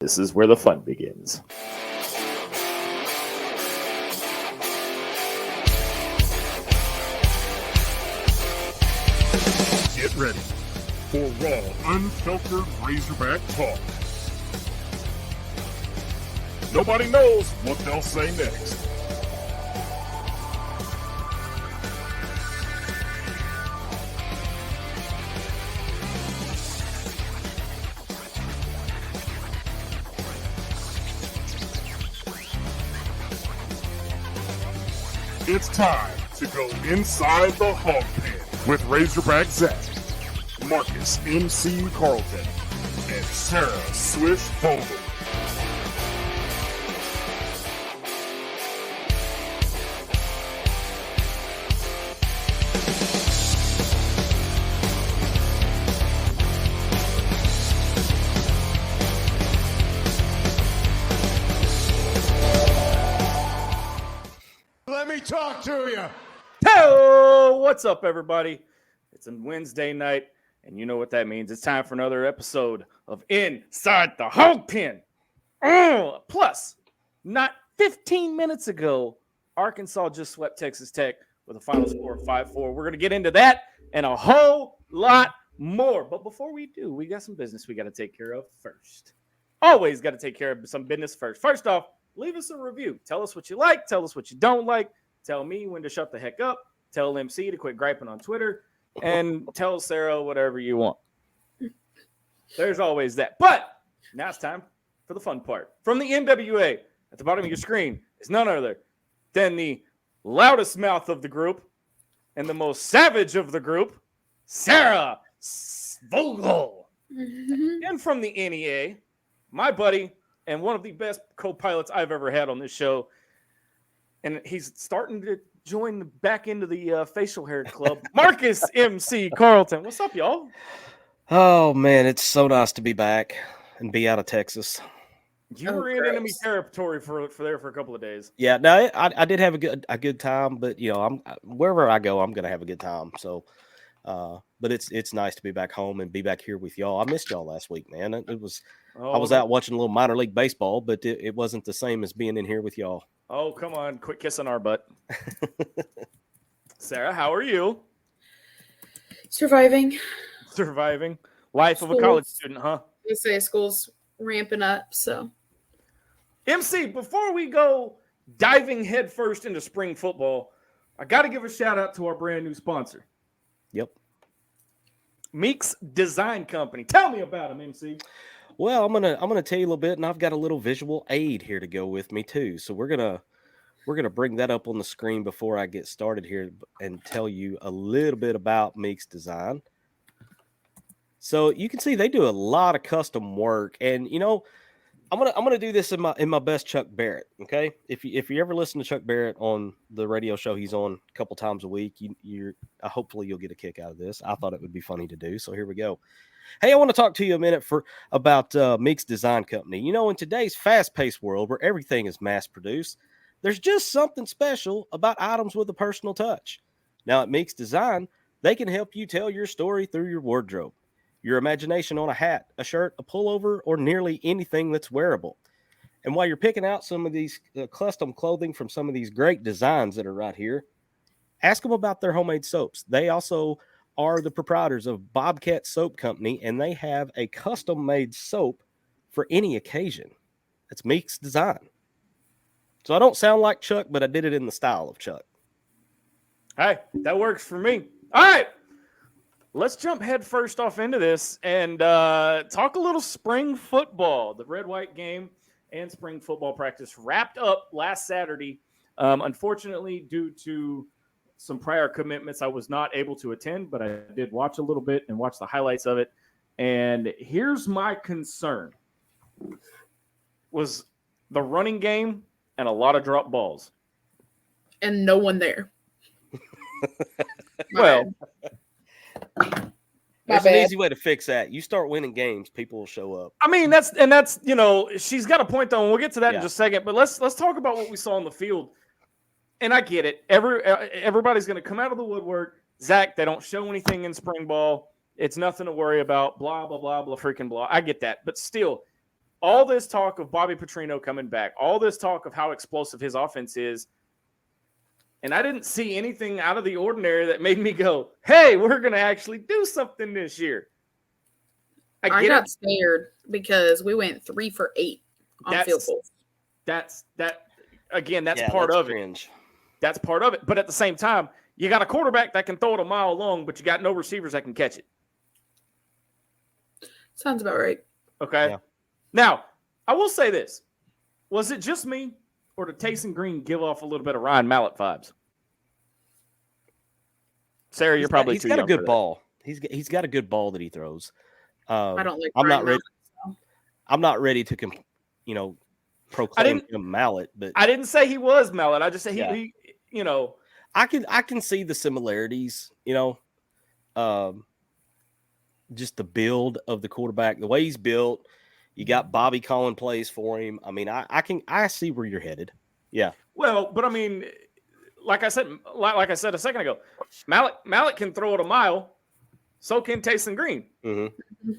This is where the fun begins. Get ready for raw, unfiltered Razorback talk. Nobody knows what they'll say next. It's time to go inside the hog pen with Razorback Zach, Marcus MC Carlton, and Sarah Swish Vogel. Let me talk to you. Hey, what's up, everybody? It's a Wednesday night, and you know what that means. It's time for another episode of Inside the Hawg Pen. Plus, not 15 minutes ago, Arkansas just swept Texas Tech with a final score of 5-4. We're going to get into that and a whole lot more. But before we do, we got some business we got to take care of first. Always got to take care of some business first. First off, leave us a review. Tell us what you like. Tell us what you don't like. Tell me when to shut the heck up. Tell MC to quit griping on Twitter. And tell Sarah whatever you want. There's always that. But now it's time for the fun part. From the NWA, at the bottom of your screen, is none other than the loudest mouth of the group and the most savage of the group, Sarah Vogel. And from the NEA, my buddy and one of the best co-pilots I've ever had on this show. And he's starting to join back into the facial hair club. Marcus MC Carlton. What's up, y'all? Oh, man, it's so nice to be back and be out of Texas. You were in enemy territory for a couple of days. Yeah, no, I did have a good time, but you know, I'm wherever I go, I'm gonna have a good time. So, but it's nice to be back home and be back here with y'all. I missed y'all last week, man. I was out watching a little minor league baseball, but it wasn't the same as being in here with y'all. Oh, come on, quit kissing our butt. Sarah, how are you? Surviving. Life of a college student, huh? They say school's ramping up, so. MC, before we go diving headfirst into spring football, I got to give a shout out to our brand new sponsor. Yep. Meeks Design Company. Tell me about them, MC. Well, I'm gonna tell you a little bit, and I've got a little visual aid here to go with me too. So we're gonna bring that up on the screen before I get started here and tell you a little bit about Meeks Design. So you can see they do a lot of custom work, and you know, I'm gonna do this in my best Chuck Barrett. Okay, if you ever listen to Chuck Barrett on the radio show he's on a couple times a week, hopefully you'll get a kick out of this. I thought it would be funny to do, so here we go. Hey, I want to talk to you a minute about Meeks Design Company. You know, in today's fast-paced world where everything is mass-produced, there's just something special about items with a personal touch. Now, at Meeks Design, they can help you tell your story through your wardrobe, your imagination on a hat, a shirt, a pullover, or nearly anything that's wearable. And while you're picking out some of these custom clothing from some of these great designs that are right here, ask them about their homemade soaps. They also are the proprietors of Bobcat Soap Company, and they have a custom-made soap for any occasion. It's Meeks Design. So I don't sound like Chuck, but I did it in the style of Chuck. Hey, that works for me. All right, let's jump head first off into this and talk a little spring football. The red-white game and spring football practice wrapped up last Saturday. Unfortunately, due to some prior commitments, I was not able to attend, but I did watch a little bit and watch the highlights of it. And here's my concern. Was the running game and a lot of drop balls. And no one there. Well, there's an easy way to fix that. You start winning games, people will show up. I mean, that's you know, she's got a point though, and we'll get to that in just a second. But let's talk about what we saw on the field. And I get it. Everybody's going to come out of the woodwork. Zach, they don't show anything in spring ball. It's nothing to worry about. Blah, blah, blah, blah, freaking blah. I get that. But still, all this talk of Bobby Petrino coming back, all this talk of how explosive his offense is, and I didn't see anything out of the ordinary that made me go, hey, we're going to actually do something this year. I got scared because we went 3 for 8 on field goals. That's part of it. That's part of it. But at the same time, you got a quarterback that can throw it a mile long, but you got no receivers that can catch it. Sounds about right. Okay. Yeah. Now, I will say this. Was it just me, or did Taysom Green give off a little bit of Ryan Mallett vibes? Sarah, you're probably too young. He's got a good ball. He's got a good ball that he throws. I don't like. I'm not ready. Mallett, so. I'm not ready to, proclaim him Mallett. But I didn't say he was Mallett. I just said he I can see the similarities. Just the build of the quarterback, the way he's built. You got Bobby calling plays for him. I mean, I see where you're headed. Yeah. Well, but I mean, like I said a second ago, Mallett can throw it a mile. So can Taysom Green. Mm-hmm.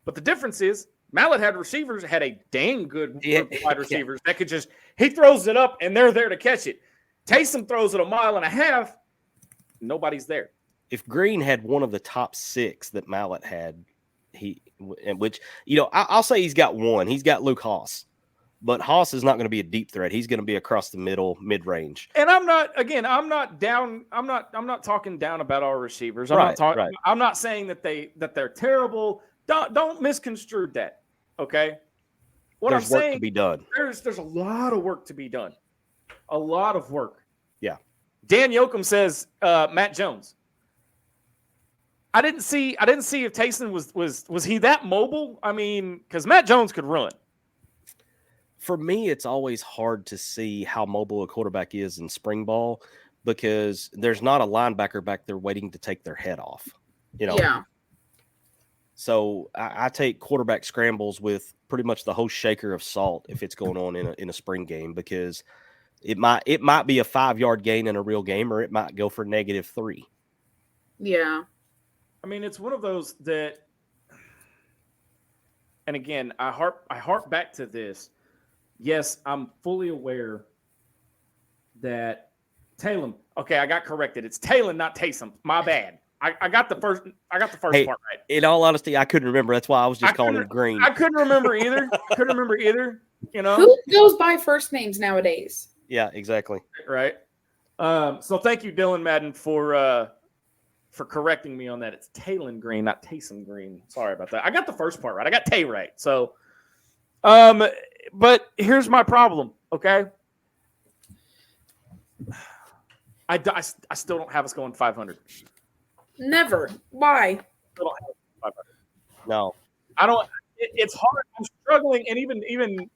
But the difference is Mallett had a dang good wide receivers that could he throws it up and they're there to catch it. Taysom throws it a mile and a half. Nobody's there. If Green had one of the top 6 that Mallett had, I'll say he's got one. He's got Luke Haas. But Haas is not going to be a deep threat. He's going to be across the middle, mid-range. And I'm not down. I'm not talking down about our receivers. Right. I'm not saying that they're terrible. Don't misconstrue that. Okay. There's work to be done. There's a lot of work to be done. A lot of work. Yeah. Dan Yoakum says Matt Jones. I didn't see if Taysom was he that mobile? I mean, because Matt Jones could run. For me, it's always hard to see how mobile a quarterback is in spring ball because there's not a linebacker back there waiting to take their head off. Yeah. So I take quarterback scrambles with pretty much the whole shaker of salt if it's going on in a spring game because it might be a 5-yard gain in a real game or it might go for -3. Yeah. I mean, it's one of those that, and again, I harp back to this. Yes, I'm fully aware that Talon. Okay, I got corrected. It's Talon, not Taysom. My bad. I got the first part right. In all honesty, I couldn't remember. That's why I was just calling him Green. I couldn't remember either. Who goes by first names nowadays? Yeah, exactly. Right. So thank you, Dylan Madden, for correcting me on that. It's Talon Green, not Taysom Green. Sorry about that. I got the first part right. I got Tay right. So, but here's my problem. Okay. I still don't have us going 500. Never. Why? Still don't have us going 500. No, I don't. It's hard. I'm struggling, and even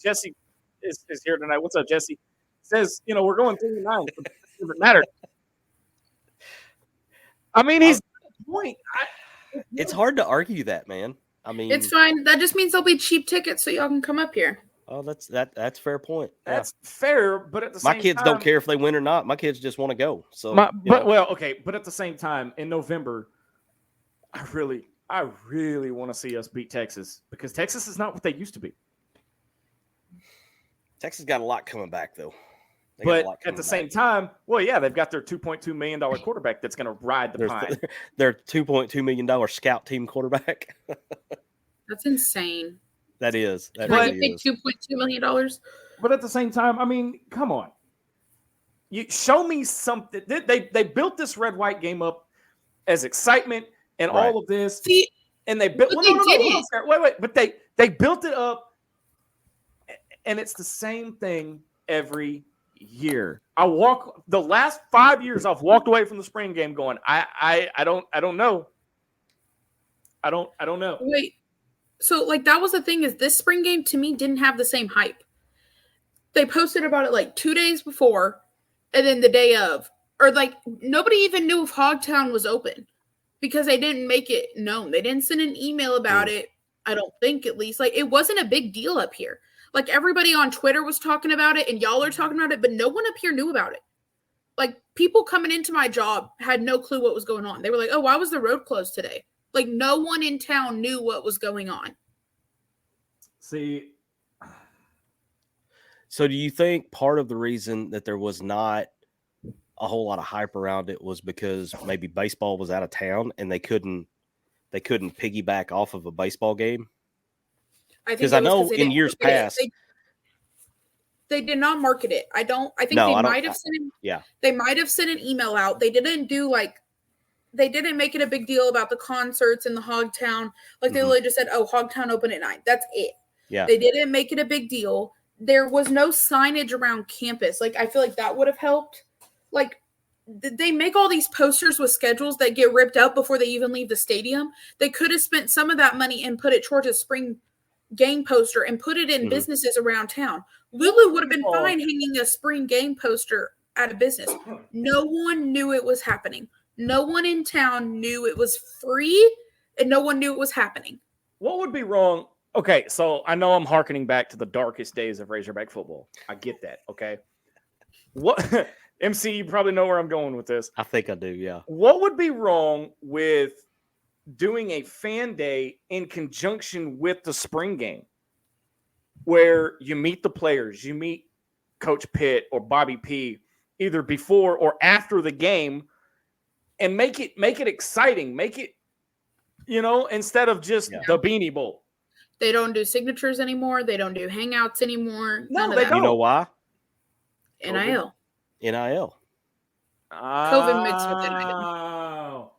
Jesse is here tonight. What's up, Jesse? Says we're going 3-9. It doesn't matter. I mean, he's point. It's hard to argue that, man. I mean, it's fine. That just means there'll be cheap tickets so y'all can come up here. Oh, that's a fair point. That's fair, but at the same time, my kids don't care if they win or not. My kids just want to go. So, but at the same time, in November, I really want to see us beat Texas because Texas is not what they used to be. Texas got a lot coming back, though. But at the same time, they've got their $2.2 million quarterback that's going to ride the pine. Their $2.2 million scout team quarterback. That's insane. That is. That Can really I get paid $2.2 million? But at the same time, I mean, come on. You show me something. They built this red-white game up as excitement and all of this. See, and they built. Wait. But they built it up, and it's the same thing every year. The last 5 years I've walked away from the spring game going, I don't know. I don't know. Wait. So that was the thing is this spring game to me didn't have the same hype. They posted about it 2 days before and then the day of. Or nobody even knew if Hogtown was open because they didn't make it known. They didn't send an email about it. I don't think at least. It wasn't a big deal up here. Everybody on Twitter was talking about it and y'all are talking about it, but no one up here knew about it. People coming into my job had no clue what was going on. They were like, oh, why was the road closed today? No one in town knew what was going on. See, So do you think part of the reason that there was not a whole lot of hype around it was because maybe baseball was out of town and they couldn't piggyback off of a baseball game? I think Because it I was 'cause know they in didn't years market it. past, They did not market it. I think No, they I don't- might have sent it. yeah. They might have sent an email out. They didn't make it a big deal about the concerts in the Hogtown. Like they Mhm. literally just said, "Oh, Hogtown open at 9." That's it. Yeah. They didn't make it a big deal. There was no signage around campus. Like I feel like that would have helped. Like they make all these posters with schedules that get ripped up before they even leave the stadium. They could have spent some of that money and put it towards a spring game poster and put it in Mhm. businesses around town. Lulu would have been fine hanging a spring game poster at a business. No one knew it was happening. No one in town knew it was free, and no one knew it was happening. what would be wrong? Okay, so I know I'm hearkening back to the darkest days of Razorback football. I get that. Okay, what MC? You probably know where I'm going with this. I think I do, yeah. What would be wrong with doing a fan day in conjunction with the spring game, where you meet the players, you meet Coach Pitt or Bobby P, either before or after the game, and make it exciting, make it, instead of just the Beanie Bowl. They don't do signatures anymore. They don't do hangouts anymore. No, None of they that. don't. You know why? NIL. NIL. COVID mixed with it. Oh.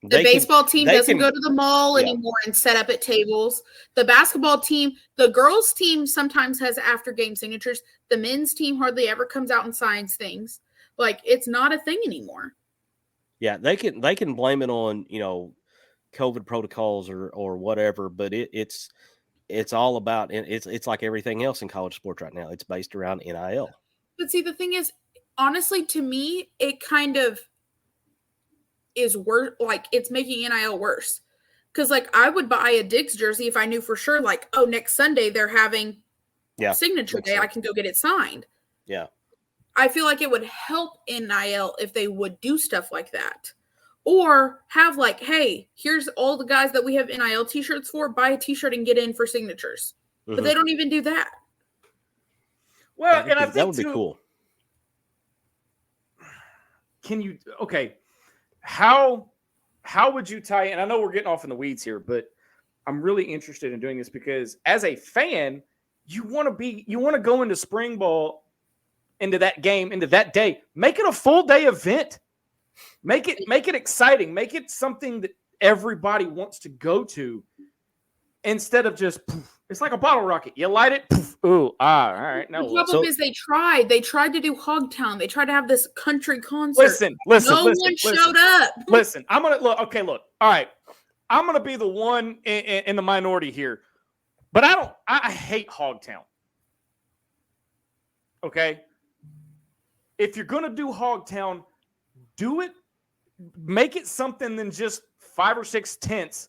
The baseball team doesn't can- go to the mall anymore and set up at tables. The basketball team, the girls' team sometimes has after game signatures. The men's team hardly ever comes out and signs things. Like it's not a thing anymore. Yeah, they can blame it on, COVID protocols or whatever, but it's all about, it's like everything else in college sports right now. It's based around NIL. But see, the thing is, honestly, to me, it kind of is worse. Like it's making NIL worse. Because like I would buy a Diggs jersey if I knew for sure, like, oh, next Sunday they're having signature day. I can go get it signed. Yeah. I feel like it would help NIL if they would do stuff like that. Or have like, hey, here's all the guys that we have NIL t-shirts for. Buy a t-shirt and get in for signatures. Mm-hmm. But they don't even do that. Well, and I think that would be cool. Can you how would you tie in? I know we're getting off in the weeds here, but I'm really interested in doing this because as a fan, you want to go into spring ball, into that game, into that day. Make it a full day event. Make it exciting. Make it something that everybody wants to go to instead of just poof. It's like a bottle rocket. You light it, poof, ooh, all right. No. The problem is they tried to do Hogtown. They tried to have this country concert. Listen. No one showed up. Listen, I'm gonna look. Okay, look. All right, I'm gonna be the one in the minority here, but I hate Hogtown. Okay, if you're gonna do Hogtown, do it. Make it something than just 5 or 6 tents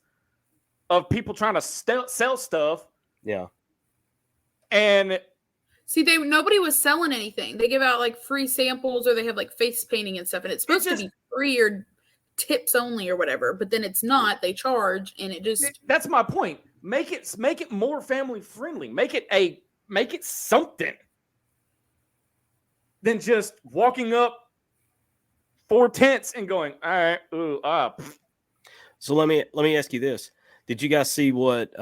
of people trying to sell stuff. Yeah. And see, nobody was selling anything. They give out like free samples or they have like face painting and stuff, and it's supposed to be free or tips only or whatever. But then it's not. They charge, and it just. That's my point. Make it more family friendly. Make it something than just walking up 4 tents and going, all right, ooh, up. So let me ask you this: did you guys see what?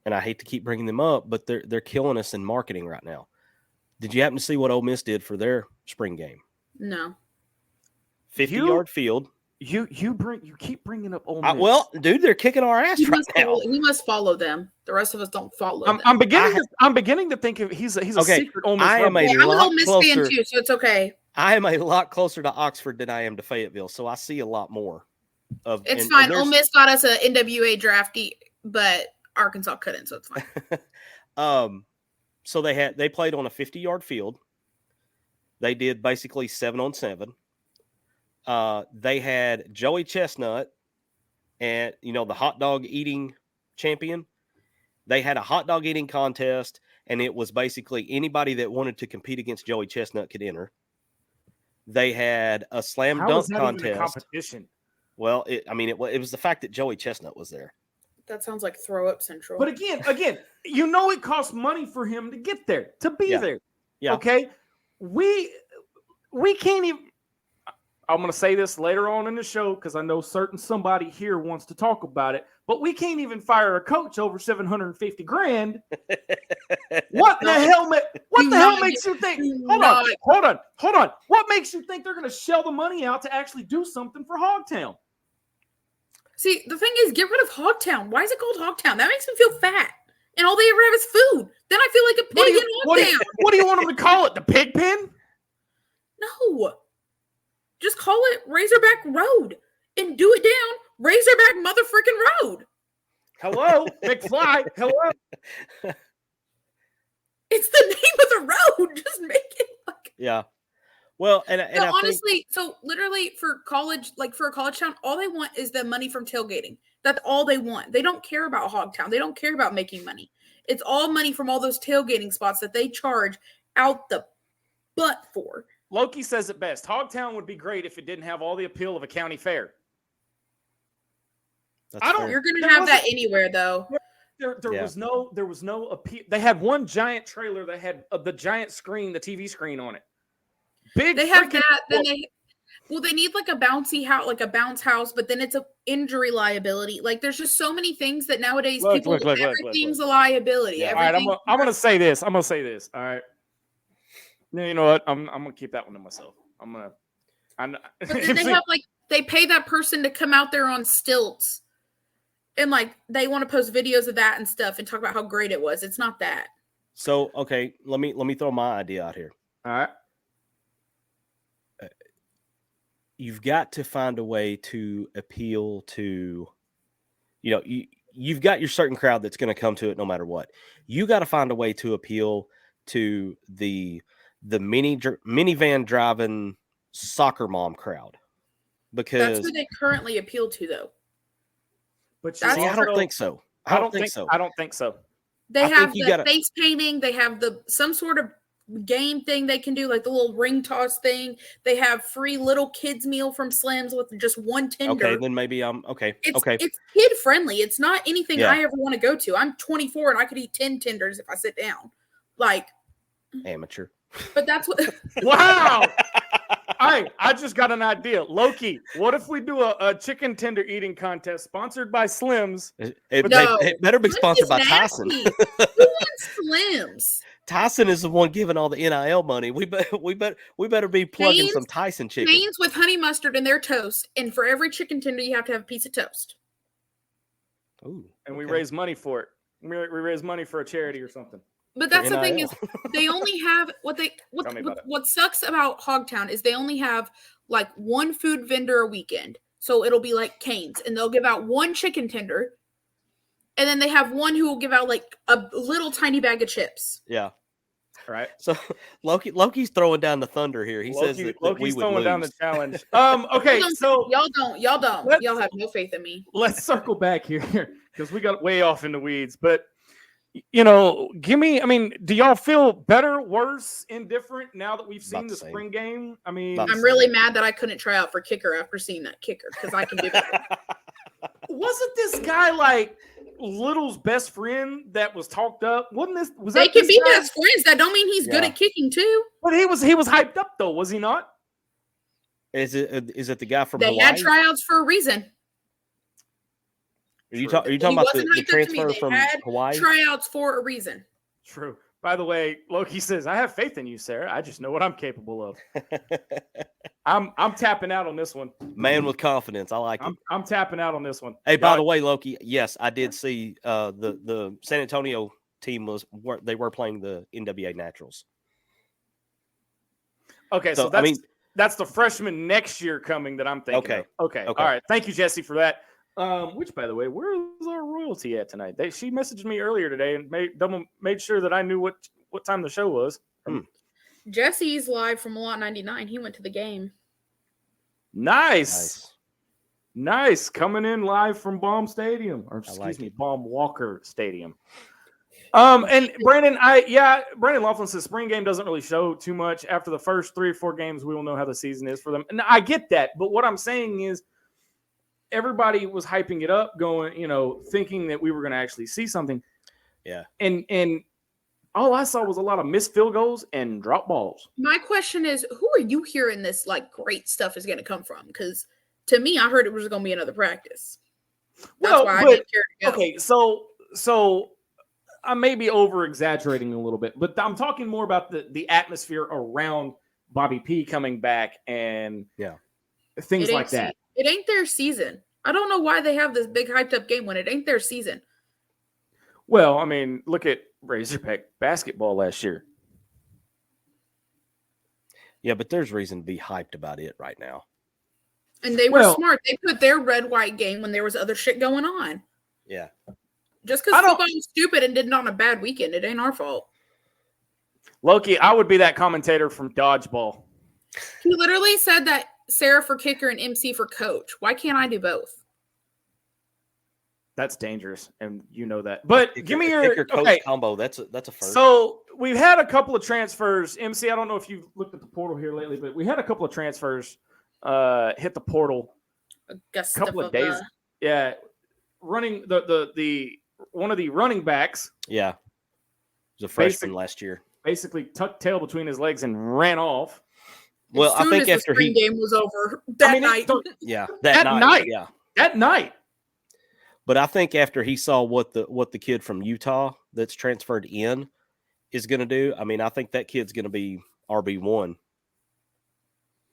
And I hate to keep bringing them up, but they're killing us in marketing right now. Did you happen to see what Ole Miss did for their spring game? No. 50-yard field. You keep bringing up Ole Miss. Well, dude, they're kicking our ass right now. He must follow them. The rest of us don't follow them. I'm beginning to think of he's a secret Ole Miss. I'm an Ole Miss fan too, so it's okay. I am a lot closer to Oxford than I am to Fayetteville, so I see a lot more of. It's fine. Ole Miss got us an NWA draftee, but Arkansas couldn't, so it's fine. So they played on a 50-yard field. They did basically 7-on-7. They had Joey Chestnut and the hot dog eating champion. They had a hot dog eating contest, and it was basically anybody that wanted to compete against Joey Chestnut could enter. They had a slam dunk contest. Competition. Well, it was the fact that Joey Chestnut was there. That sounds like throw up central. But again, it costs money for him to get there, to be there. Yeah. Okay. We can't even. I'm going to say this later on in the show because I know somebody here wants to talk about it, but we can't even fire a coach over $750,000. What the hell makes you think? Hold on. What makes you think they're going to shell the money out to actually do something for Hogtown? See, the thing is, get rid of Hogtown. Why is it called Hogtown? That makes me feel fat. And all they ever have is food. Then I feel like a pig in Hogtown. What do you want them to call it? The pig pen? No. Just call it Razorback Road and do it down Razorback motherfucking Road. Hello, McFly. Hello. It's the name of the road. Just make it like. Yeah. Well, and No, I honestly, think, so literally for college, like for a college town, all they want is the money from tailgating. That's all they want. They don't care about Hogtown. They don't care about making money. It's all money from all those tailgating spots that they charge out the butt for. Loki says it best. Hogtown would be great if it didn't have all the appeal of a county fair. You're going to have that anywhere, though. There was no appeal. They had one giant trailer that had the giant screen, the TV screen on it. Big. They have that. Then they need like a bouncy house, like a bounce house, but then it's a injury liability. Like there's just so many things that nowadays everything's a liability. Yeah. All right, I'm gonna say this. All right. You know what? I'm gonna keep that one to myself. But then they have they pay that person to come out there on stilts, and like they want to post videos of that and stuff and talk about how great it was. It's not that. So okay, let me throw my idea out here. All right. You've got to find a way to appeal to, you've got your certain crowd that's going to come to it no matter what. You got to find a way to appeal to the minivan driving soccer mom crowd, because that's who they currently appeal to, though. But I don't think so. I don't think so. They have the face painting. They have some sort of game thing they can do, like the little ring toss thing. They have free little kids meal from Slim's with just one tender. Okay, then maybe I'm okay. It's kid friendly. It's not anything I ever want to go to. I'm 24 and I could eat 10 tenders if I sit down. Like amateur. But that's what. Wow. I just got an idea. Loki, what if we do a chicken tender eating contest sponsored by Slim's? It better be sponsored by Tyson. Who wants Slim's? Tyson is the one giving all the NIL money. We better be plugging some Tyson chicken. Canes with honey mustard in their toast, and for every chicken tender, you have to have a piece of toast. Ooh, and we raise money for it. We raise money for a charity or something. But that's the thing is, they only have what sucks about Hogtown is they only have like one food vendor a weekend. So it'll be like Cane's, and they'll give out one chicken tender, and then they have one who will give out like a little tiny bag of chips. Yeah. All right. So Loki's throwing down the thunder here. He says that Loki's we would throwing lose. down the challenge. Okay, so y'all don't. Y'all have no faith in me. Let's circle back here because we got way off in the weeds. But do y'all feel better, worse, indifferent now that we've seen the spring game? I mean, I'm really mad that I couldn't try out for kicker after seeing that kicker because I can do that. Wasn't this guy like Little's best friend that was talked up? They can be best friends. That don't mean he's good at kicking too. But he was hyped up though, was he not? Is it the guy from They Hawaii? had tryouts for a reason. Are you talking about the transfer from Hawaii? Tryouts for a reason. True. By the way, Loki says, "I have faith in you, Sarah. I just know what I'm capable of." I'm tapping out on this one. Man with confidence. I like it. I'm tapping out on this one. Hey, by the way, Loki, yes, I did see the San Antonio team they were playing the NWA Naturals. Okay, so that's the freshman next year coming that I'm thinking. Okay. All right. Thank you, Jesse, for that. Which, by the way, where's our royalty at tonight? She messaged me earlier today and made sure that I knew what time the show was. Jesse's live from Lot 99. He went to the game. Nice. Coming in live from Baum Stadium, or Baum Walker Stadium. And Brandon Laughlin says spring game doesn't really show too much. After the first 3 or 4 games, we will know how the season is for them. And I get that, but what I'm saying is, everybody was hyping it up, going, thinking that we were going to actually see something. Yeah. And all I saw was a lot of missed field goals and drop balls. My question is, who are you hearing this like great stuff is going to come from? Because to me, I heard it was going to be another practice. That's why I didn't care to go. Okay, so I may be over exaggerating a little bit, but I'm talking more about the atmosphere around Bobby P coming back and things like that. It ain't their season. I don't know why they have this big hyped up game when it ain't their season. Well, I mean, look at Razorback basketball last year. Yeah, but there's reason to be hyped about it right now. And they were smart. They put their red-white game when there was other shit going on. Yeah. Just because football was stupid and did it on a bad weekend, it ain't our fault. Loki, I would be that commentator from Dodgeball. He literally said that Sarah for kicker and MC for coach. Why can't I do both? That's dangerous, and you know that. But give me your kicker coach combo. That's a first. So we've had a couple of transfers. MC, I don't know if you've looked at the portal here lately, but we had a couple of transfers hit the portal a couple of days. Yeah, running the one of the running backs. Yeah, he was a freshman last year. Basically tucked tail between his legs and ran off. Well, I think after the game was over that night. That night. But I think after he saw what the kid from Utah that's transferred in is going to do, I mean, I think that kid's going to be RB1.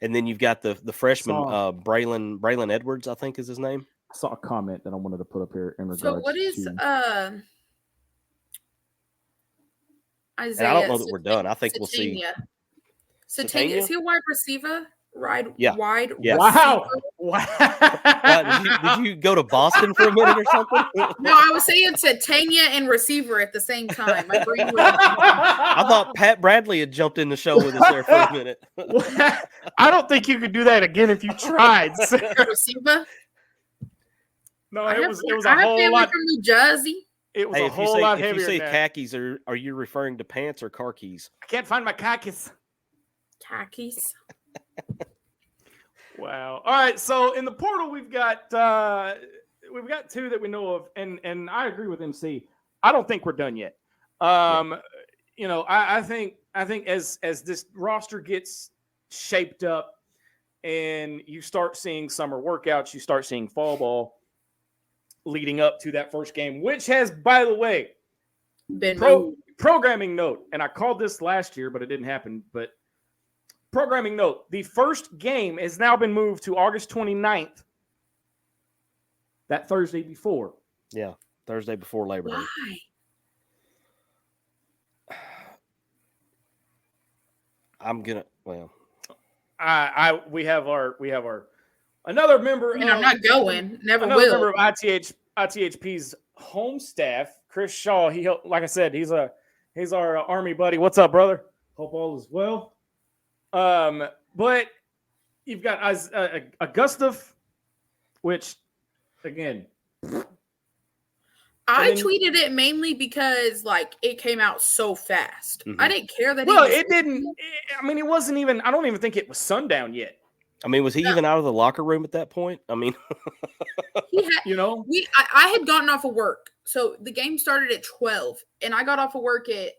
And then you've got the freshman Braylon Edwards, I think is his name. I saw a comment that I wanted to put up here in regards to. So what is Isaiah? And I don't know that we're done. I think we'll see. Satania, is he a wide receiver? Wide. Yeah. Wow. Did you go to Boston for a minute or something? No, I was saying Satania and receiver at the same time. My brain was. I thought Pat Bradley had jumped in the show with us there for a minute. I don't think you could do that again if you tried. Receiver? No, it was a whole lot from New Jersey. It was a whole lot heavier. If you say than khakis, are you referring to pants or car keys? I can't find my khakis. Khakis. Wow. All right. So in the portal, we've got two that we know of, and I agree with MC. I don't think we're done yet. I think as this roster gets shaped up, and you start seeing summer workouts, you start seeing fall ball leading up to that first game, which has, by the way, been programming note. And I called this last year, but it didn't happen. But programming note, the first game has now been moved to August 29th. That Thursday before. Yeah, Thursday before Labor Day. Why? I'm gonna. Well, we have our another member. I'm not going. Never another will. member of ITHP's home staff, Chris Shaw. He, like I said, he's our Army buddy. What's up, brother? Hope all is well. But you've got Augusta, which again, I tweeted it mainly because it came out so fast. Mm-hmm. I didn't care that. It didn't. I mean, it wasn't even. I don't even think it was sundown yet. I mean, was he even out of the locker room at that point? I mean, he had, I had gotten off of work, so the game started at 12, and I got off of work at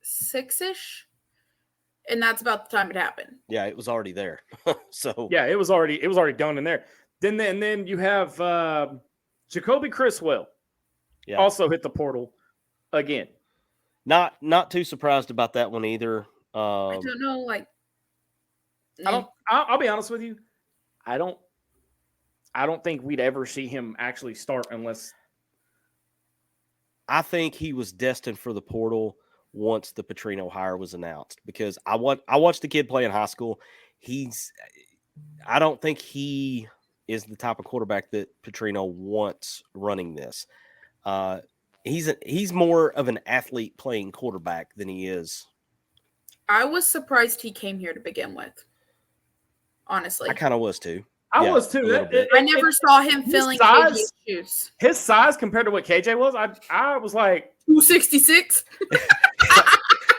6-ish. And that's about the time it happened. Yeah, it was already there. So yeah, it was already done in there. Then you have Jacoby Criswell, also hit the portal again. Not too surprised about that one either. I don't know, I'll be honest with you. I don't think we'd ever see him actually start unless. I think he was destined for the portal once the Petrino hire was announced, because I watched the kid play in high school. I don't think he is the type of quarterback that Petrino wants running this. He's more of an athlete playing quarterback than he is. I was surprised he came here to begin with. Honestly, I kind of was too. I was too. I never saw him filling KJ's shoes. His size compared to what KJ was, I was like 266.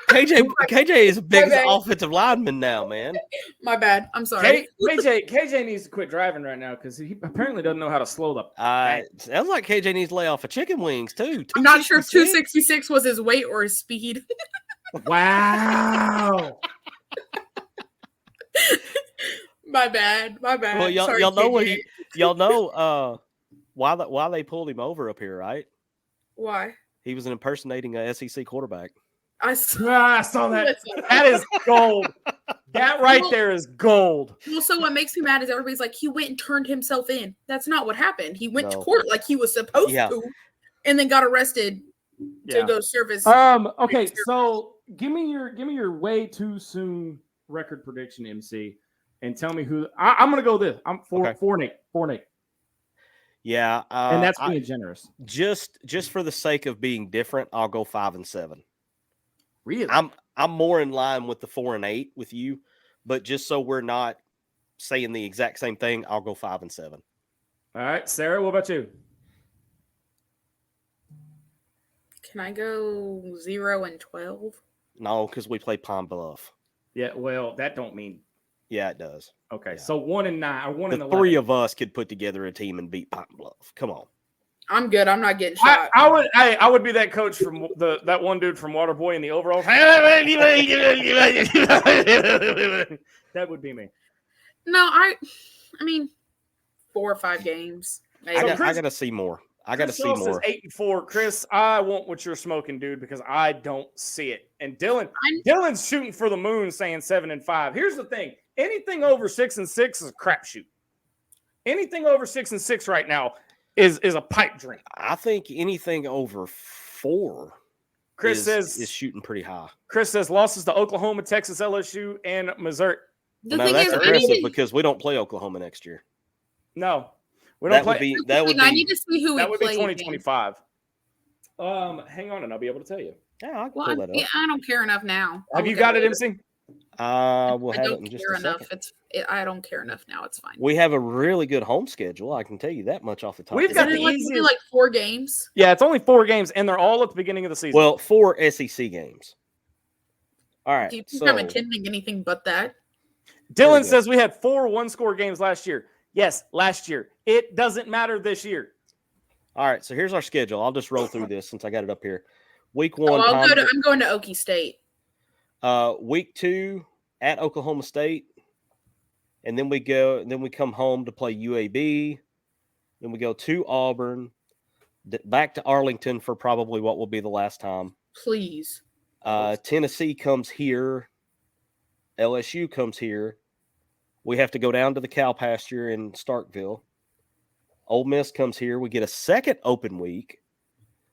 KJ KJ is a big bad. offensive lineman now, man. My bad. I'm sorry. KJ needs to quit driving right now because he apparently doesn't know how to slow the. Sounds like KJ needs to lay off of chicken wings too. I'm not sure if 266 was his weight or his speed. Wow. My bad. Well, y'all know why they pulled him over up here, right? Why? He was impersonating a SEC quarterback. I saw that. That is gold. That right there is gold. Well, so what makes me mad is everybody's like, he went and turned himself in. That's not what happened. He went to court like he was supposed to, and then got arrested to go service. Okay, so give me your way too soon record prediction, MC, and tell me who. I'm gonna go this. I'm 4-8. Yeah, and that's being generous. Just for the sake of being different, I'll go 5-7. Really? I'm more in line with the 4-8 with you, but just so we're not saying the exact same thing, I'll go 5-7. All right, Sarah, what about you? Can I go 0-12? No, because we play Pine Bluff. Yeah, well, that don't mean. Yeah, it does. Okay, so 1-9 or 1-11. The three of us could put together a team and beat Pine Bluff. Come on. I'm good. I'm not getting shot. I would be that coach from that one dude from Waterboy in the overalls. That would be me. No, I mean, 4 or 5 games. Maybe. I gotta see more. I gotta see more. 8-4. Chris, I want what you're smoking, dude, because I don't see it. And Dylan's shooting for the moon, saying 7-5. Here's the thing: anything over 6-6 is a crapshoot. Anything over 6-6 right now is a pipe dream. I think anything over 4 is shooting pretty high. Chris says losses to Oklahoma, Texas, LSU, and Missouri. That's aggressive because we don't play Oklahoma next year. No, we don't play. I need to see who we play. That would be 2025. Hang on, and I'll be able to tell you. Yeah, I can pull that up. Yeah, I don't care enough now. Have you got it, MC? We'll have I it don't in just care a enough. second. I don't care enough now. It's fine. We have a really good home schedule. I can tell you that much off the top. We've got like 4 games. Yeah, it's only 4 games, and they're all at the beginning of the season. Well, 4 SEC games. All right. Do you think I'm attending anything but that? Dylan says we had 4 one-score games last year. Yes, last year. It doesn't matter this year. All right, so here's our schedule. I'll just roll through this since I got it up here. Week 1. I'm going to Okie State. Week 2 at Oklahoma State. And then we come home to play UAB. Then we go to Auburn, back to Arlington for probably what will be the last time. Please. Tennessee comes here. LSU comes here. We have to go down to the cow pasture in Starkville. Ole Miss comes here. We get a second open week.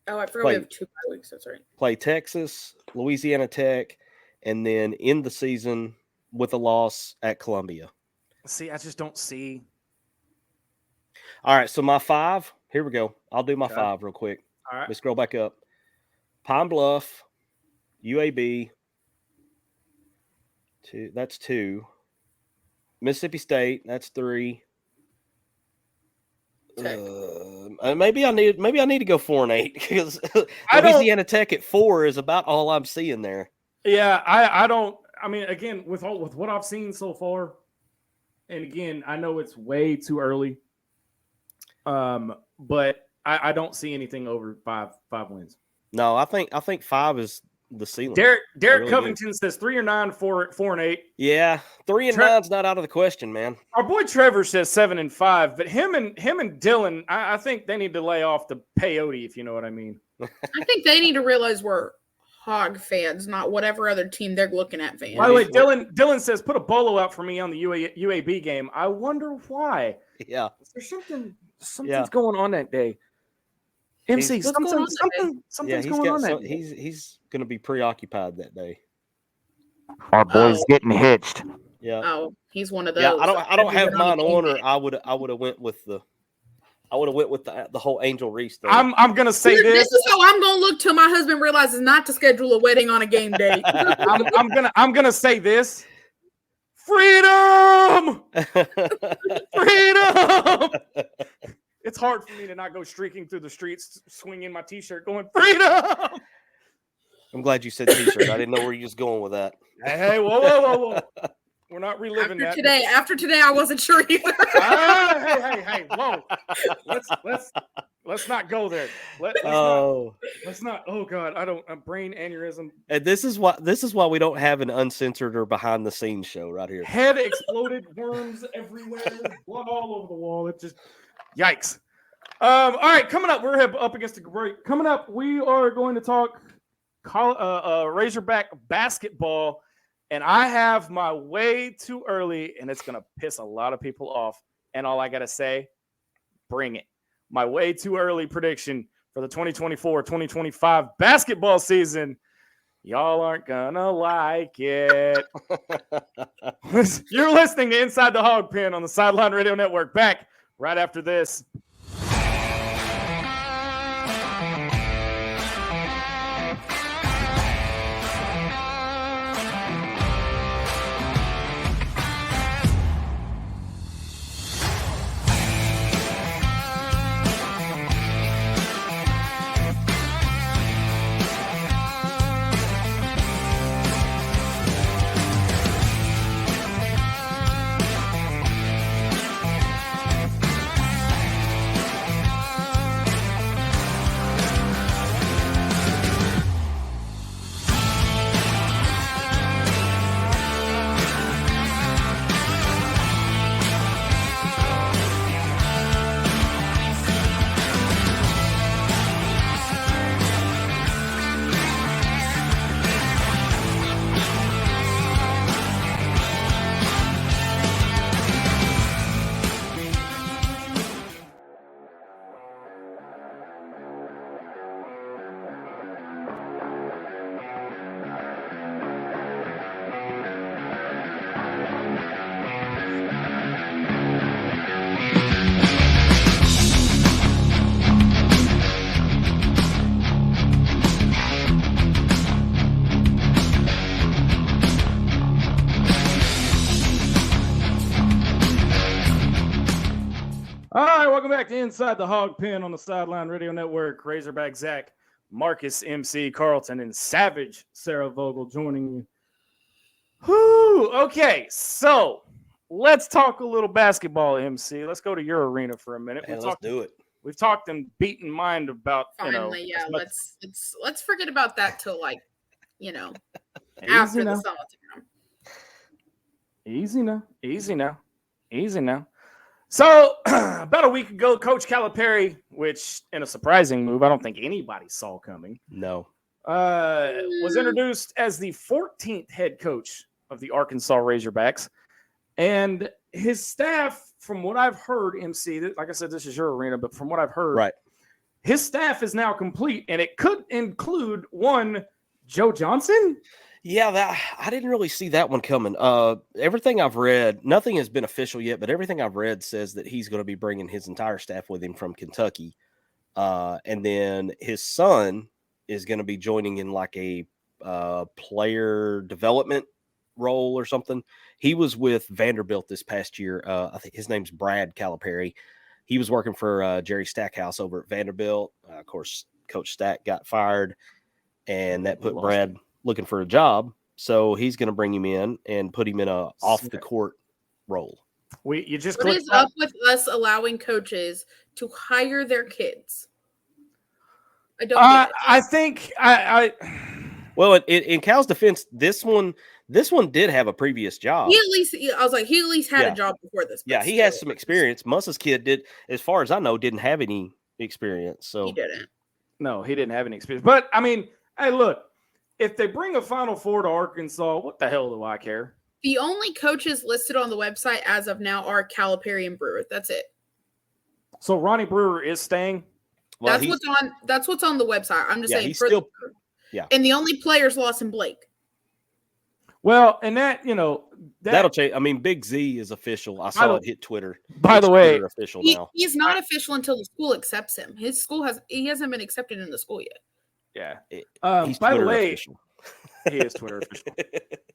Oh, I forgot we have 2 weeks. That's right. Play Texas, Louisiana Tech, and then end the season with a loss at Columbia. See, I just don't see. All right, so my 5. Here we go. I'll do my 5 real quick. All right. Let's scroll back up. Pine Bluff, UAB. 2. That's 2. Mississippi State. That's 3. Maybe I need to go 4-8 because Louisiana Tech at 4 is about all I'm seeing there. Yeah, I don't. I mean, again, with what I've seen so far, and again, I know it's way too early. But I don't see anything over five wins. No, I think 5 is the ceiling. Derek really Covington says 3 or 9, 4-8. Yeah, 3 and 9's not out of the question, man. Our boy Trevor says 7-5, but him and Dylan, I think they need to lay off the peyote, if you know what I mean. I think they need to realize we're Hog fans, not whatever other team they're looking at fans. By the way, Dylan says put a bolo out for me on the UAB game. I wonder why. Yeah, there's something's going on that day. MC, something's going on that day. He's going to be preoccupied that day. Our boy's getting hitched. Yeah. Oh, he's one of those. Yeah, I don't have mine on, or I would have went with the whole Angel Reese thing. I'm gonna say this. This is how I'm gonna look till my husband realizes not to schedule a wedding on a game day. I'm gonna say this. Freedom! Freedom! It's hard for me to not go streaking through the streets, swinging my T-shirt, going freedom. I'm glad you said T-shirt. I didn't know where you was going with that. Hey, whoa. We're not reliving After today, I wasn't sure either. Hey, whoa. Let's not go there. Let's not. Oh God, a brain aneurysm. And this is why we don't have an uncensored or behind the scenes show right here. Head exploded, worms everywhere, blood all over the wall. It just yikes. All right, coming up, we're up against the break. Coming up, we are going to talk Razorback basketball. And I have my way too early, and it's going to piss a lot of people off. And all I got to say, bring it. My way too early prediction for the 2024-2025 basketball season. Y'all aren't going to like it. You're listening to Inside the Hog Pen on the Sideline Radio Network. Back right after this. All right, welcome back to Inside the Hog Pen on the Sideline Radio Network. Razorback Zach, Marcus MC Carlton, and Savage Sarah Vogel joining you. Whew, okay, so let's talk a little basketball, MC. Let's go to your arena for a minute. Let's do it. We've talked and beaten mind about Finally, let's forget about that till after Easy the now. summertime. Easy now. So, about a week ago, Coach Calipari, which in a surprising move, I don't think anybody saw coming, No. was introduced as the 14th head coach of the Arkansas Razorbacks. And his staff, from what I've heard, MC, like I said, this is your arena, but from what I've heard, Right. his staff is now complete, and it could include one Joe Johnson. Yeah, I didn't really see that one coming. Everything I've read, nothing has been official yet, but everything I've read says that he's going to be bringing his entire staff with him from Kentucky. And then his son is going to be joining in like a player development role or something. He was with Vanderbilt this past year. I think his name's Brad Calipari. He was working for Jerry Stackhouse over at Vanderbilt. Of course, Coach Stack got fired, and that put Brad looking for a job. So he's going to bring him in and put him in a off the court role. What is up with us allowing coaches to hire their kids? I don't. I think Well, in Cal's defense, this one did have a previous job. He at least had a job before this. Yeah, he has some experience. Musa's kid did, as far as I know, didn't have any experience. So he didn't. No, he didn't have any experience. But I mean, hey, look, if they bring a Final Four to Arkansas, what the hell do I care? The only coaches listed on the website as of now are Calipari and Brewer. That's it. So Ronnie Brewer is staying. well, That's what's on the website. I'm just saying. he's still. Yeah. And the only players lost in Blake. Well, and that'll change. I mean, Big Z is official. I saw it hit Twitter. By the way, official now. He's not official until the school accepts him. His school hasn't been accepted in the school yet. Yeah. He's by Twitter the way, official. He is Twitter official.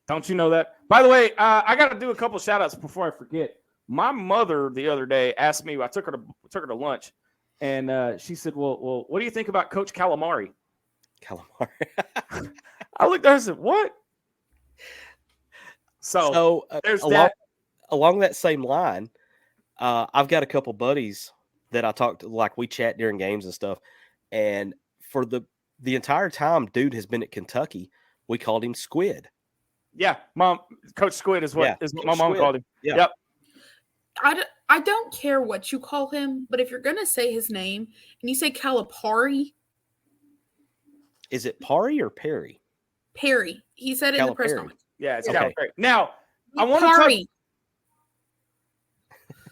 Don't you know that? By the way, I got to do a couple shout outs before I forget. My mother the other day asked me, I took her to lunch, and she said, well, what do you think about Coach Calamari? Calamari. I looked there and said, what? So there's along that same line, I've got a couple buddies that I talked to, like we chat during games and stuff. And for the entire time dude has been at Kentucky, we called him Squid. Yeah, Coach Squid is what my mom called him. Yeah. Yep. I don't care what you call him, but if you're going to say his name and you say Calipari. Is it Pari or Perry? Perry. He said it in the press conference. Yeah, it's okay. Calipari. Now, I want to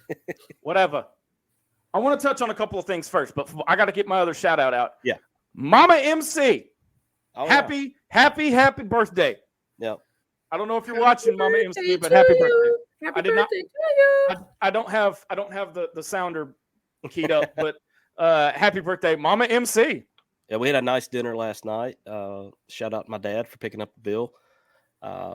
touch... Whatever. I want to touch on a couple of things first, but I got to get my other shout out. Yeah. Mama MC. Oh, happy birthday. Yeah. I don't know if you're watching Mama MC, but happy birthday. Happy birthday to you. I don't have the sounder keyed up, but happy birthday, Mama MC. Yeah, we had a nice dinner last night. Shout out to my dad for picking up the bill.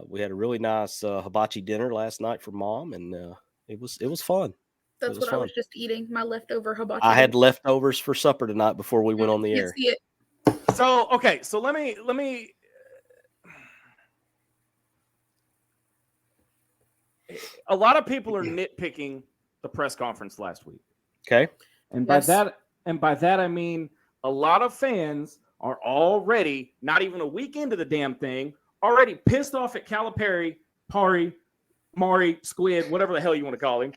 We had a really nice hibachi dinner last night for Mom, and it was fun. That's what I was just eating, my leftover hibachi. I had leftovers for supper tonight before we went on the air. See it. So okay, so let me. A lot of people are nitpicking the press conference last week. Okay, and by that I mean a lot of fans are already not even a week into the damn thing, already pissed off at Calipari, Pari, Mari, Squid, whatever the hell you want to call him,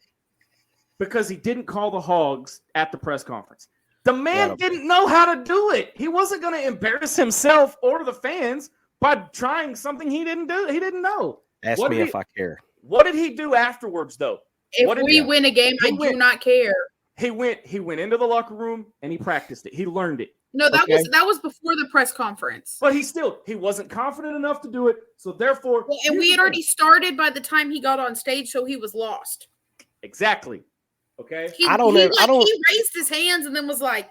because he didn't call the Hogs at the press conference. The man didn't know how to do it. He wasn't going to embarrass himself or the fans by trying something he didn't do. He didn't know. Ask me if I care. What did he do afterwards, though? If we win a game, I do not care. He went into the locker room and he practiced it. He learned it. No, that was before the press conference. But he wasn't confident enough to do it. So therefore, and we had already started by the time he got on stage, so he was lost. Exactly. Okay. He raised his hands and then was like,